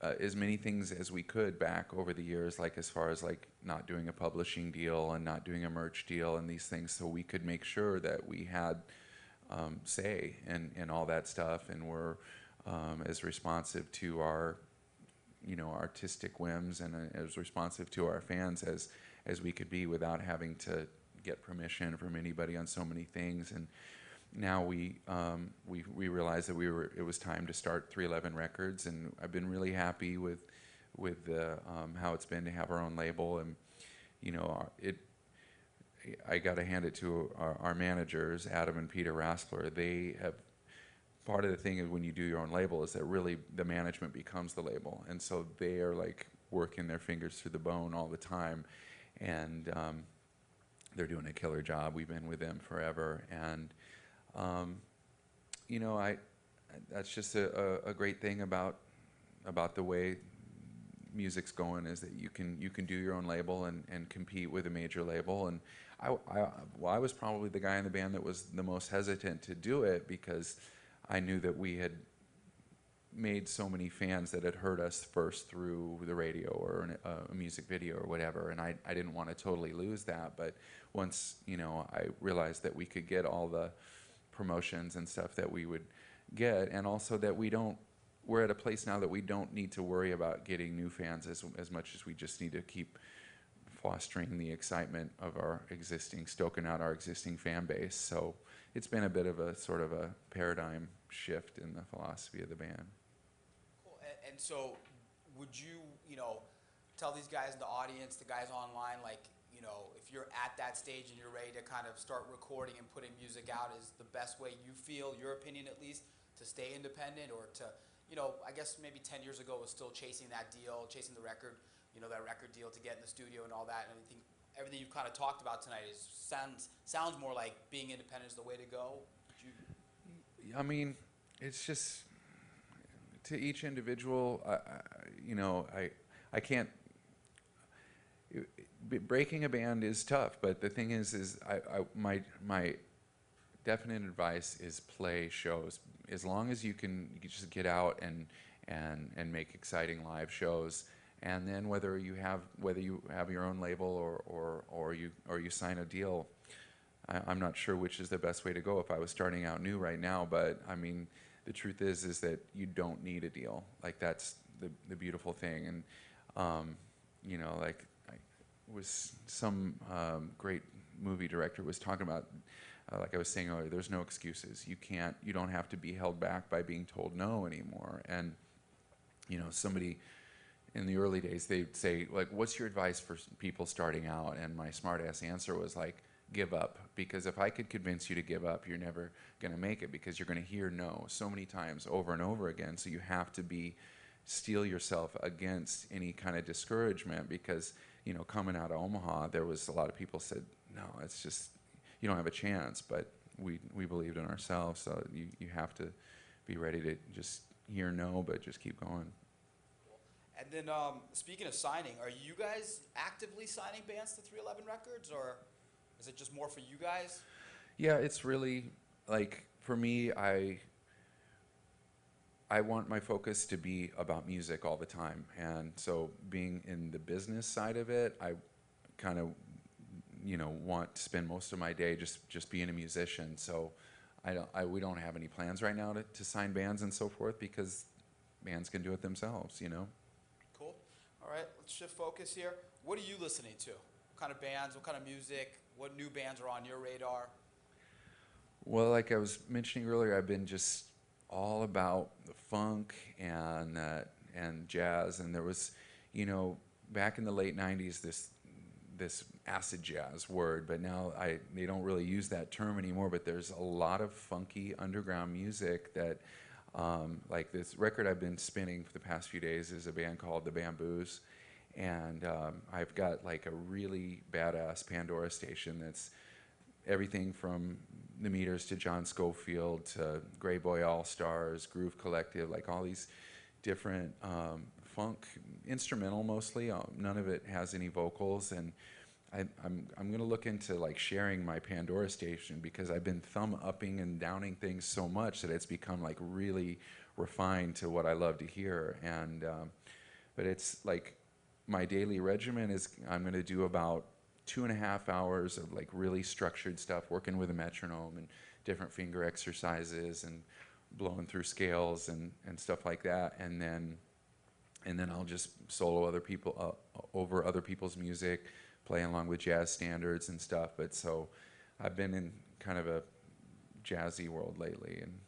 as many things as we could back over the years, like as far as like not doing a publishing deal and not doing a merch deal and these things, so we could make sure that we had say in all that stuff, and we're as responsive to our, you know, artistic whims, and as responsive to our fans as we could be without having to get permission from anybody on so many things. And now we realized that it was time to start 311 Records, and I've been really happy with how it's been to have our own label. And you know, I got to hand it to our managers, Adam and Peter Raspler. They have, part of the thing is when you do your own label is that really the management becomes the label, and so they are like working their fingers through the bone all the time, and they're doing a killer job. We've been with them forever, and you know, that's just a great thing about the way music's going, is that you can do your own label and compete with a major label. And I was probably the guy in the band that was the most hesitant to do it, because I knew that we had made so many fans that had heard us first through the radio or a music video or whatever, and I didn't want to totally lose that. But once, you know, I realized that we could get all the promotions and stuff that we would get, and also that we're at a place now that we don't need to worry about getting new fans as much as we just need to keep fostering the excitement of stoking out our existing fan base. So it's been a bit of a sort of a paradigm shift in the philosophy of the band. Cool. And so would you, you know, tell these guys in the audience, the guys online, like, you know, if you're at that stage and you're ready to kind of start recording and putting music out, is the best way you feel, your opinion at least, to stay independent, or to, you know, I guess maybe 10 years ago was still chasing that deal, chasing the record, you know, that record deal to get in the studio and all that. And I think everything you've kind of talked about tonight sounds more like being independent is the way to go. I mean, it's just to each individual. You know, I can't. Breaking a band is tough, but the thing is my definite advice is play shows. As long as you just get out and make exciting live shows, and then whether you have your own label or you sign a deal, I'm not sure which is the best way to go if I was starting out new right now. But I mean, the truth is that you don't need a deal. Like, that's the beautiful thing. And you know, like, was some great movie director was talking about like I was saying earlier, there's no excuses. You don't have to be held back by being told no anymore. And somebody in the early days, they'd say, like, what's your advice for people starting out? And my smart-ass answer was, like, give up. Because if I could convince you to give up, you're never going to make it, because you're going to hear no so many times over and over again. So you have to steel yourself against any kind of discouragement, because, coming out of Omaha, there was a lot of people said, no, it's just, you don't have a chance. But we believed in ourselves, so you have to be ready to just hear no, but just keep going. And then, speaking of signing, are you guys actively signing bands to 311 Records, or is it just more for you guys? Yeah, it's really, like, for me, I want my focus to be about music all the time. And so being in the business side of it, I kind of, want to spend most of my day just being a musician. So we don't have any plans right now to sign bands and so forth, because bands can do it themselves, Cool. All right, let's shift focus here. What are you listening to? What kind of bands, what kind of music, what new bands are on your radar? Well, like I was mentioning earlier, I've been just all about the funk and jazz, and there was, back in the late '90s, this acid jazz word, but now they don't really use that term anymore. But there's a lot of funky underground music that, like this record I've been spinning for the past few days is a band called the Bamboos, and I've got like a really badass Pandora station that's everything from the Meters to John Scofield to Grey Boy All Stars, Groove Collective, like all these different funk, instrumental mostly. None of it has any vocals, and I'm going to look into like sharing my Pandora station, because I've been thumb upping and downing things so much that it's become like really refined to what I love to hear. And but it's like my daily regimen is I'm going to do about 2.5 hours of like really structured stuff, working with a metronome and different finger exercises and blowing through scales and stuff like that, and then I'll just solo other people over other people's music, playing along with jazz standards and stuff. But so I've been in kind of a jazzy world lately, and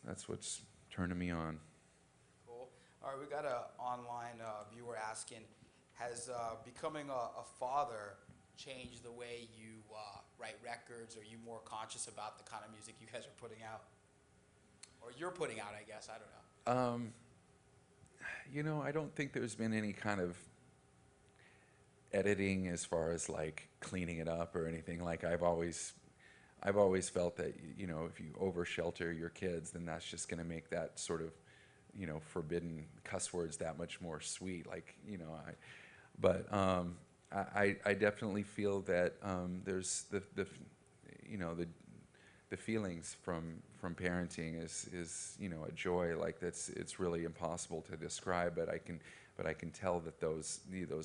that's what's turning me on. Cool. All right, we got an online viewer asking, has becoming a father changed the way you write records? Are you more conscious about the kind of music you guys are putting out? Or you're putting out, I guess, I don't know. I don't think there's been any kind of editing as far as like cleaning it up or anything. Like I've always felt that, if you over shelter your kids, then that's just going to make that sort of, forbidden cuss words that much more sweet. Like, I definitely feel that there's the feelings from parenting is a joy. Like it's really impossible to describe, but I can tell that those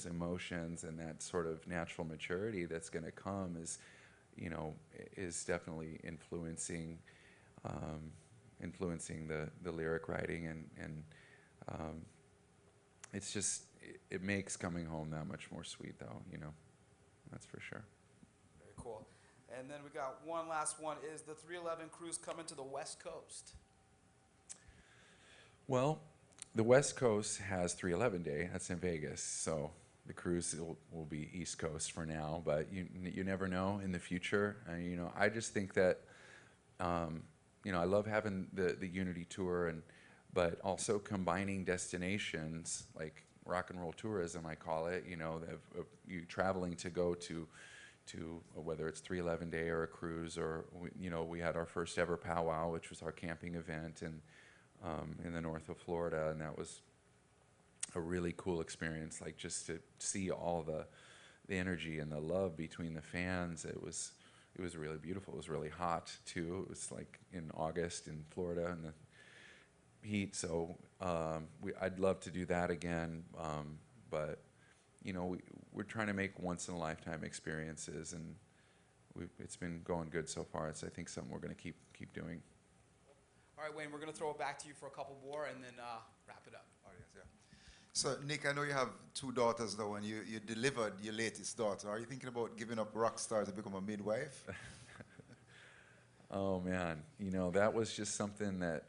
emotions and that sort of natural maturity that's going to come is definitely influencing the lyric writing, and it's just it makes coming home that much more sweet, though. That's for sure. Very cool. And then we got one last one. Is the 311 cruise coming to the West Coast? Well, the West Coast has 311 Day. That's in Vegas. So the cruise will be East Coast for now, but you never know in the future. I just think that I love having the Unity tour, but also combining destinations like rock and roll tourism, I call it. You traveling to go to whether it's 311 Day or a cruise, or we had our first ever powwow, which was our camping event in the north of Florida, and that was a really cool experience. Like just to see all the energy and the love between the fans. It was really beautiful. It was really hot too. It was like in August in Florida in the heat. So I'd love to do that again, but we're trying to make once in a lifetime experiences, and it's been going good so far. It's, I think, something we're going to keep doing. All right, Wayne, we're going to throw it back to you for a couple more and then wrap it up. Audience, yeah. So, Nick, I know you have 2 daughters, though, and you delivered your latest daughter. Are you thinking about giving up rock star to become a midwife? Oh man, that was just something that,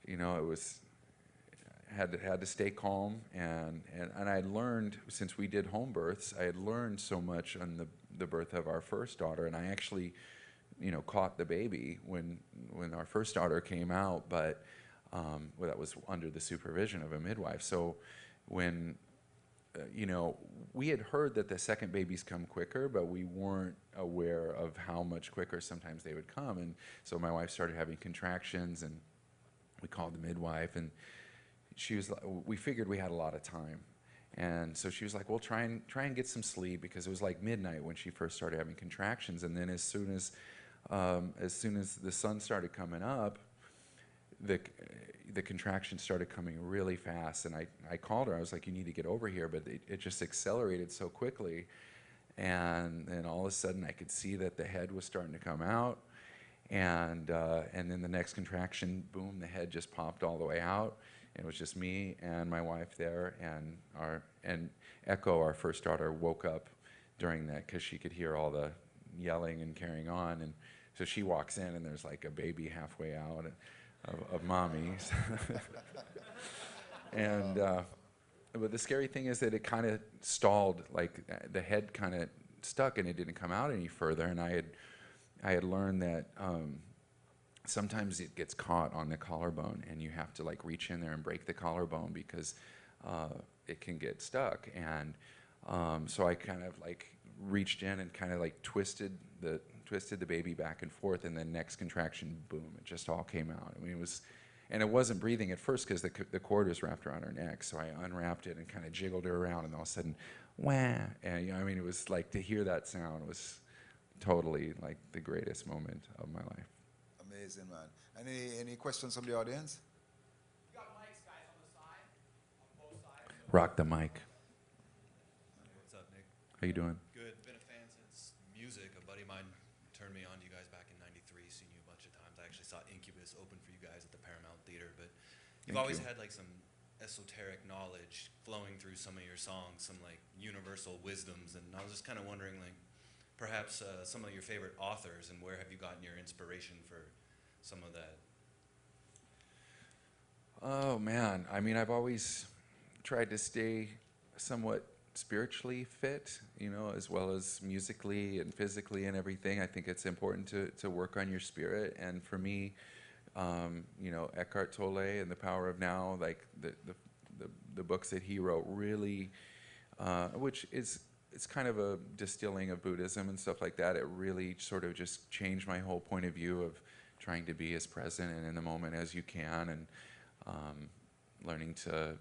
it was had to stay calm, and I learned, since we did home births, I had learned so much on the birth of our first daughter, and I actually, caught the baby when our first daughter came out, but well, that was under the supervision of a midwife. So when we had heard that the second babies come quicker, but we weren't aware of how much quicker sometimes they would come. And so my wife started having contractions, and we called the midwife, and we figured we had a lot of time. And so she was like, well, try and get some sleep, because it was like midnight when she first started having contractions. And then as soon as the sun started coming up, the contractions started coming really fast, and I called her. I was like, you need to get over here, but it just accelerated so quickly, and then all of a sudden I could see that the head was starting to come out, and then the next contraction, boom, the head just popped all the way out, and it was just me and my wife there, and Echo, our first daughter, woke up during that because she could hear all the yelling and carrying on, and so she walks in, and there's like a baby halfway out of mommy. And but the scary thing is that it kind of stalled, like the head kind of stuck, and it didn't come out any further. And I had learned that sometimes it gets caught on the collarbone, and you have to like reach in there and break the collarbone, because it can get stuck. And so I kind of like reached in and kind of like twisted the baby back and forth, and then next contraction, boom, it just all came out. I mean, it wasn't breathing at first because the cord was wrapped around her neck. So I unwrapped it and kind of jiggled her around, and all of a sudden, wah! And it was like, to hear that sound was totally like the greatest moment of my life. Amazing, man. Any questions from the audience? You got mics, guys, on the side, on both sides. Rock the mic. Hey, what's up, Nick? How you doing? Good. Been a fan since music. A buddy of mine turned me on to you guys back in '93. Seen you a bunch of times. I actually saw Incubus open for you guys at the Paramount Theater. But you've Thank always you. had like some esoteric knowledge flowing through some of your songs, some like universal wisdoms. And I was just kind of wondering, like, perhaps some of your favorite authors, and where have you gotten your inspiration for some of that? Oh man, I've always tried to stay somewhat spiritually fit, as well as musically and physically and everything. I think it's important to work on your spirit. And for me, Eckhart Tolle and The Power of Now, like the books that he wrote, really, which is, it's kind of a distilling of Buddhism and stuff like that. It really sort of just changed my whole point of view of trying to be as present and in the moment as you can, and learning to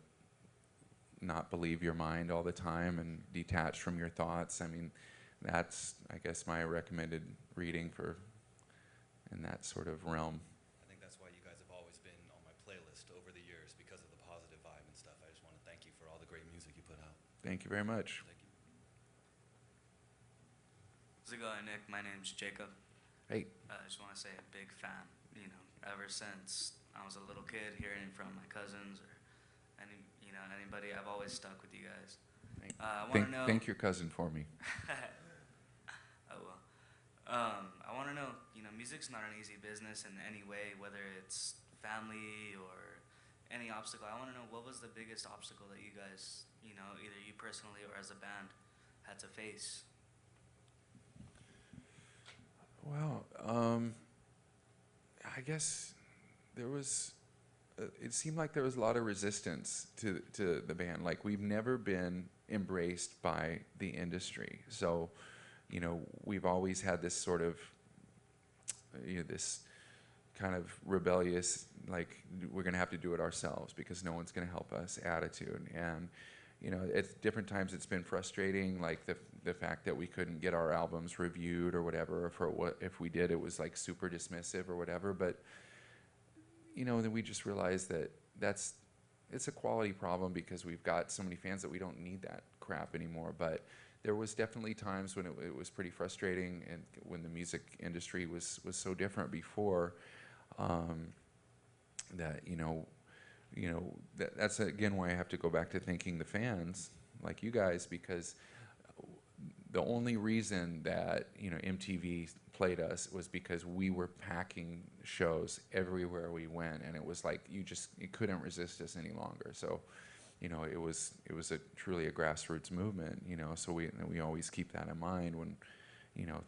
not believe your mind all the time and detach from your thoughts. That's, I guess, my recommended reading in that sort of realm. I think that's why you guys have always been on my playlist over the years, because of the positive vibe and stuff. I just want to thank you for all the great music you put out. Thank you very much. Thank you. How's it going, Nick? My name's Jacob. Hey, I just want to say a big fan. Ever since I was a little kid, hearing from my cousins or anybody, I've always stuck with you guys. I want to know. thank your cousin for me. I will. I want to know. Music's not an easy business in any way, whether it's family or any obstacle. I want to know, what was the biggest obstacle that you guys, either you personally or as a band, had to face? Well, I guess there was, it seemed like there was a lot of resistance to the band. Like, we've never been embraced by the industry. So, we've always had this sort of, this kind of rebellious, like, we're going to have to do it ourselves because no one's going to help us attitude. And, at different times it's been frustrating, like the fact that we couldn't get our albums reviewed or whatever, or if we did, it was like super dismissive or whatever. But, then we just realized that it's a quality problem, because we've got so many fans that we don't need that crap anymore. But there was definitely times when it was pretty frustrating, and when the music industry was so different before, that that's again why I have to go back to thanking the fans like you guys, because the only reason that, you know, MTV played us was because we were packing shows everywhere we went, and it was like you couldn't resist us any longer. So, you know, it was truly a grassroots movement, you know. So we always keep that in mind when, you know,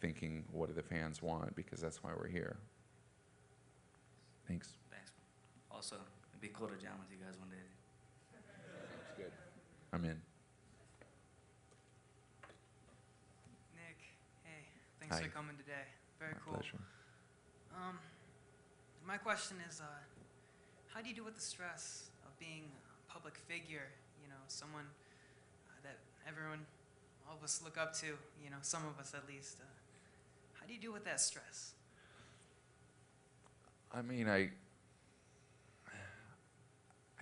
thinking what do the fans want, because that's why we're here. Thanks. Thanks. Also, it'd be cool to jam with you guys one day. That's good. I'm in. Nick, hey, thanks Hi. for coming today. Very My cool. pleasure. My question is, how do you deal with the stress of being a public figure? You know, someone that everyone, all of us look up to. You know, some of us at least. How do you deal with that stress? I mean, I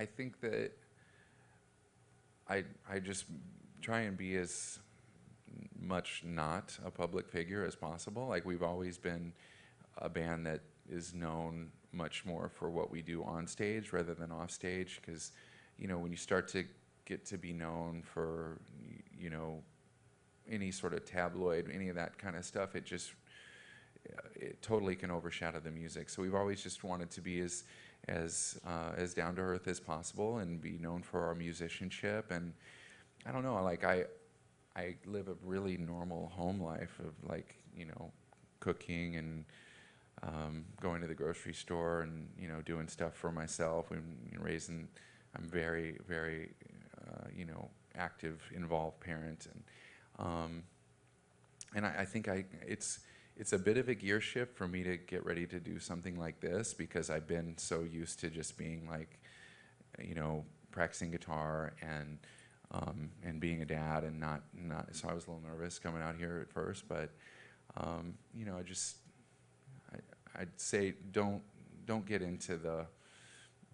think that I just try and be as much not a public figure as possible. Like, we've always been a band that is known much more for what we do on stage rather than off stage, because, you know, when you start to get to be known for, you know, any sort of tabloid, any of that kind of stuff, it it totally can overshadow the music. So we've always just wanted to be as down to earth as possible and be known for our musicianship. And I don't know, like I live a really normal home life of, like, you know, cooking and going to the grocery store and, you know, doing stuff for myself and raising. I'm very, very, you know, active, involved parent, and I think it's a bit of a gear shift for me to get ready to do something like this, because I've been so used to just being, like, you know, practicing guitar and being a dad and not. So I was a little nervous coming out here at first, but you know, I'd say don't get into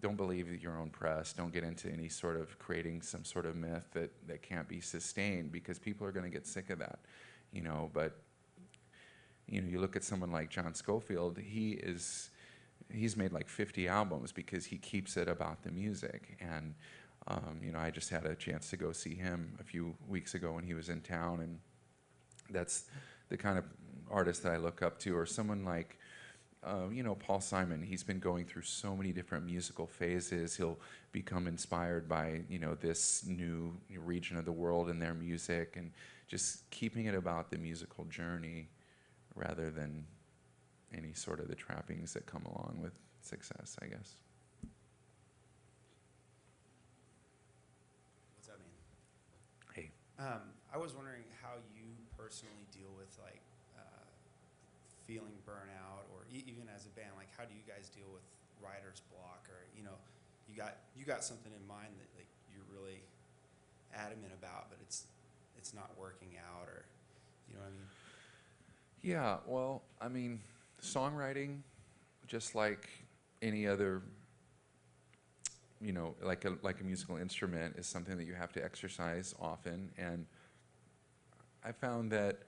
don't believe your own press. Don't get into any sort of creating some sort of myth that can't be sustained, because people are going to get sick of that, you know. But you know, you look at someone like John Scofield. He's made like 50 albums because he keeps it about the music. And you know, I just had a chance to go see him a few weeks ago when he was in town, and that's the kind of artist that I look up to. Or someone like you know, Paul Simon. He's been going through so many different musical phases. He'll become inspired by, you know, this new region of the world and their music, and just keeping it about the musical journey rather than any sort of the trappings that come along with success, I guess. What's up, man? Hey. I was wondering how you personally deal with, like, feeling burnout, or even as a band, like, how do you guys deal with writer's block, or, you know, you got something in mind that, like, you're really adamant about, but it's not working out, or, you know what I mean? Yeah, well, I mean, songwriting, just like any other, you know, like a musical instrument, is something that you have to exercise often. And I found that,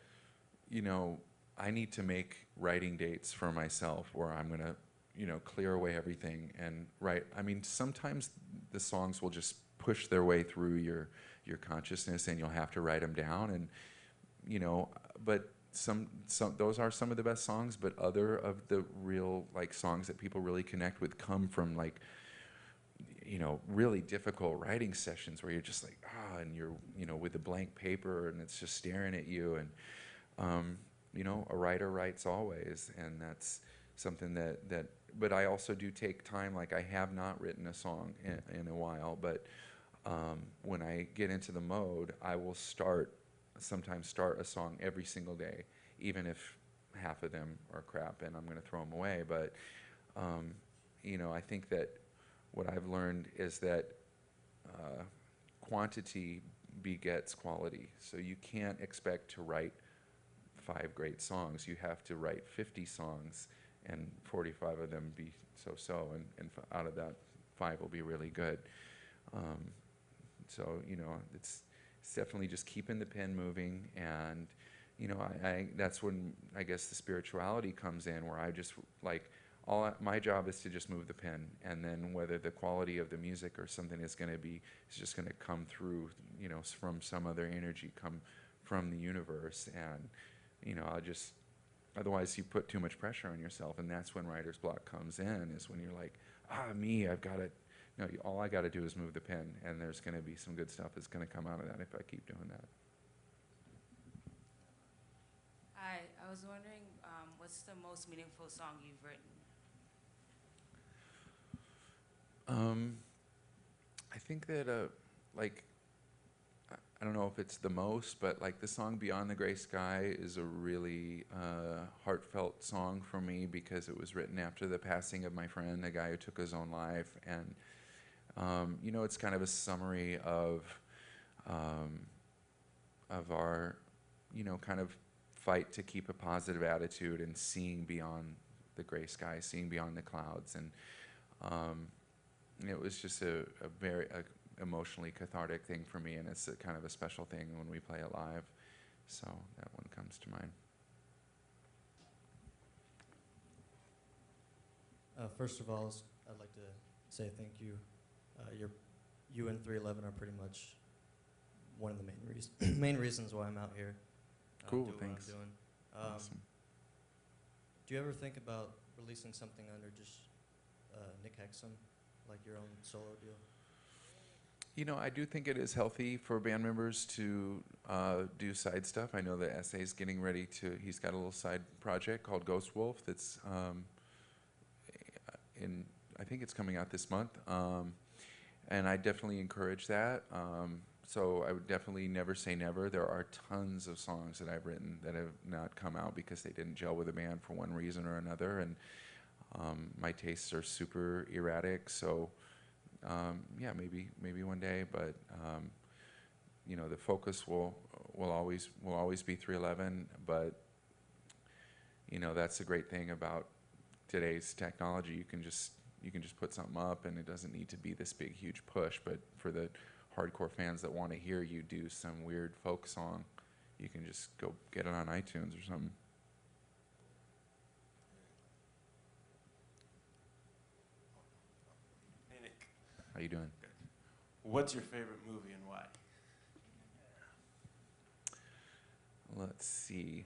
you know, I need to make writing dates for myself where I'm going to, you know, clear away everything and write. I mean, sometimes the songs will just push their way through your consciousness, and you'll have to write them down. And, you know, but some those are some of the best songs, but other of the real, like, songs that people really connect with come from, like, you know, really difficult writing sessions where you're just like, and you're, you know, with a blank paper and it's just staring at you. And you know, a writer writes always, and that's something that but I also do take time. Like, I have not written a song in a while, but when I get into the mode, I will sometimes start a song every single day, even if half of them are crap and I'm going to throw them away. But you know, I think that what I've learned is that quantity begets quality. So you can't expect to write 5 great songs. You have to write 50 songs, and 45 of them be so-so, and out of that, 5 will be really good. So, you know, it's definitely just keeping the pen moving. And, you know, I that's when, I guess, the spirituality comes in, where I just, like, my job is to just move the pen, and then whether the quality of the music or something is just going to come through, you know, from some other energy, come from the universe, and I'll just otherwise you put too much pressure on yourself, and that's when writer's block comes in. Is when you're like, me, I've got to. No, all I got to do is move the pen, and there's going to be some good stuff that's going to come out of that if I keep doing that. Hi, I was wondering, what's the most meaningful song you've written? I think that I don't know if it's the most, but like the song "Beyond the Gray Sky" is a really heartfelt song for me because it was written after the passing of my friend, a guy who took his own life, and it's kind of a summary of our kind of fight to keep a positive attitude and seeing beyond the gray sky, seeing beyond the clouds, and it was just a very emotionally cathartic thing for me, and it's a kind of a special thing when we play it live. So that one comes to mind. First of all, I'd like to say thank you. You and 311 are pretty much one of the main reasons why I'm out here. Cool, doing thanks. What I'm doing. Awesome. Do you ever think about releasing something under just Nick Hexum, like your own solo deal? I do think it is healthy for band members to do side stuff. I know that S.A.'s getting ready to, he's got a little side project called Ghost Wolf that's I think it's coming out this month. And I definitely encourage that. So I would definitely never say never. There are tons of songs that I've written that have not come out because they didn't gel with the band for one reason or another. And my tastes are super erratic, so yeah, maybe one day. But the focus will always be 311. But that's the great thing about today's technology. You can just put something up, and it doesn't need to be this big, huge push. But for the hardcore fans that want to hear you do some weird folk song, you can just go get it on iTunes or something. Hey Nick, How you doing? what's your favorite movie and why? Let's see.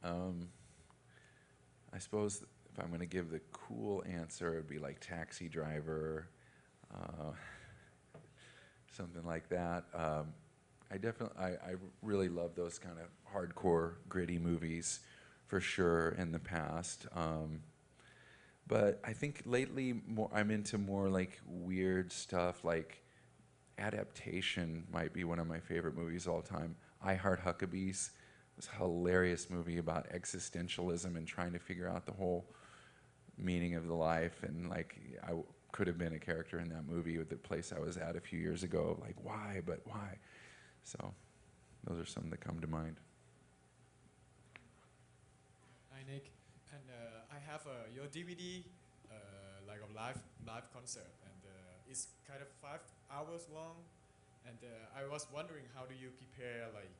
I suppose if I'm going to give the cool answer, it'd be like Taxi Driver, something like that. I really love those kind of hardcore, gritty movies, for sure, in the past. But I think lately I'm into more like weird stuff, like Adaptation might be one of my favorite movies of all time. I Heart Huckabees was a hilarious movie about existentialism and trying to figure out the whole meaning of the life. And like I could have been a character in that movie with the place I was at a few years ago. Like, why? But why? So those are some that come to mind. Hi Nick, and I have your DVD, like a live concert, and it's kind of 5 hours long. And I was wondering, how do you prepare, like,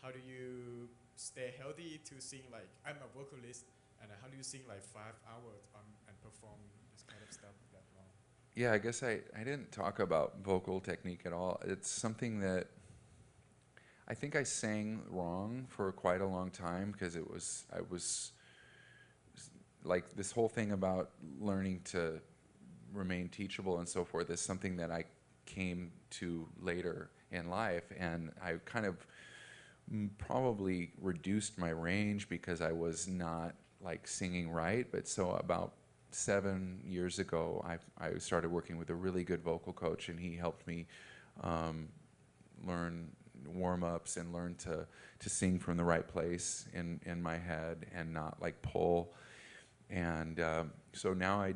how do you stay healthy to sing? Like, I'm a vocalist, and how do you sing like 5 hours and perform this kind of stuff that long? Yeah, I guess I didn't talk about vocal technique at all. It's something that I think I sang wrong for quite a long time because I was like, this whole thing about learning to remain teachable and so forth is something that I came to later in life, and I kind of probably reduced my range because I was not like singing right. But so about 7 years ago, I started working with a really good vocal coach, and he helped me learn warm-ups and learn to sing from the right place in my head and not like pull. And so now I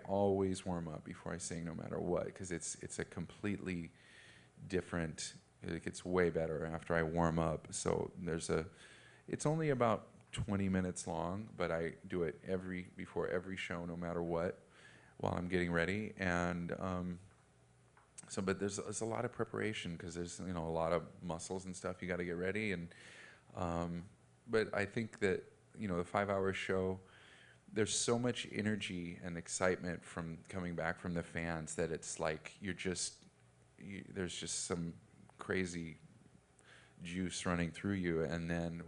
always warm up before I sing, no matter what, because it's a completely different, it gets way better after I warm up. So it's only about 20 minutes long, but I do it before every show, no matter what, while I'm getting ready. And but there's a lot of preparation because there's a lot of muscles and stuff you got to get ready. And but I think that the 5-hour show, there's so much energy and excitement from coming back from the fans that it's like there's just some crazy juice running through you, and then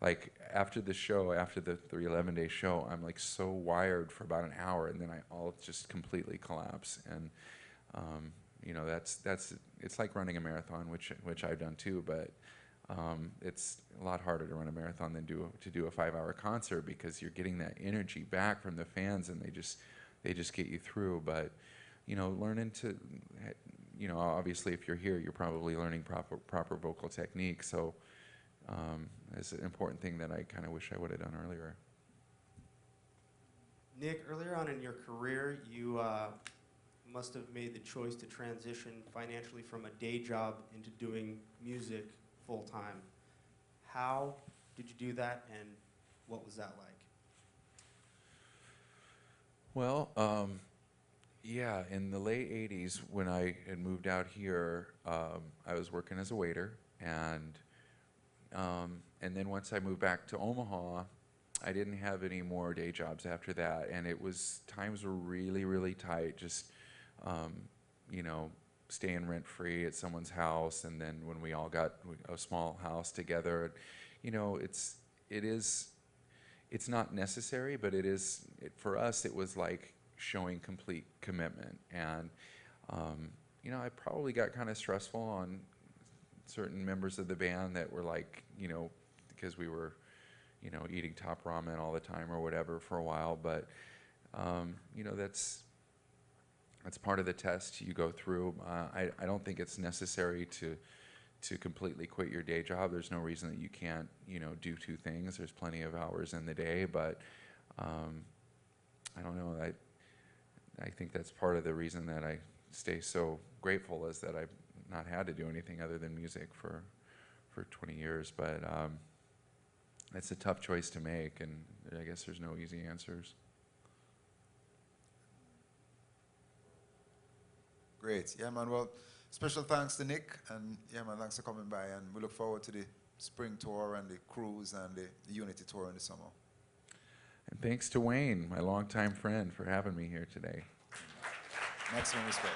like after the show, after the 311-day show, I'm like so wired for about an hour, and then I'll just completely collapse. And you know, that's it's like running a marathon, which I've done too, but it's a lot harder to run a marathon than to do a 5-hour concert, because you're getting that energy back from the fans, and they just get you through. But you know, learning to, you know, obviously if you're here, you're probably learning proper vocal technique. So it's an important thing that I kind of wish I would have done earlier. Nick, earlier on in your career, you must have made the choice to transition financially from a day job into doing music full time. How did you do that, and what was that like? Well, yeah, in the late 80s, when I had moved out here, I was working as a waiter, and then once I moved back to Omaha, I didn't have any more day jobs after that, and times were really, really tight, just, you know, staying rent-free at someone's house, and then when we all got a small house together, you know, it's not necessary, but for us, it was like showing complete commitment. And, you know, I probably got kind of stressful on certain members of the band that were like, you know, because we were, you know, eating top ramen all the time or whatever for a while. But, you know, that's part of the test you go through. I don't think it's necessary to completely quit your day job. There's no reason that you can't, you know, do two things. There's plenty of hours in the day, but I don't know. I think that's part of the reason that I stay so grateful, is that I've not had to do anything other than music for 20 years. But it's a tough choice to make, and I guess there's no easy answers. Great. Yeah, man. Well, special thanks to Nick, and yeah, man, thanks for coming by, and we look forward to the spring tour and the cruise and the Unity tour in the summer. And thanks to Wayne, my longtime friend, for having me here today. Maximum respect.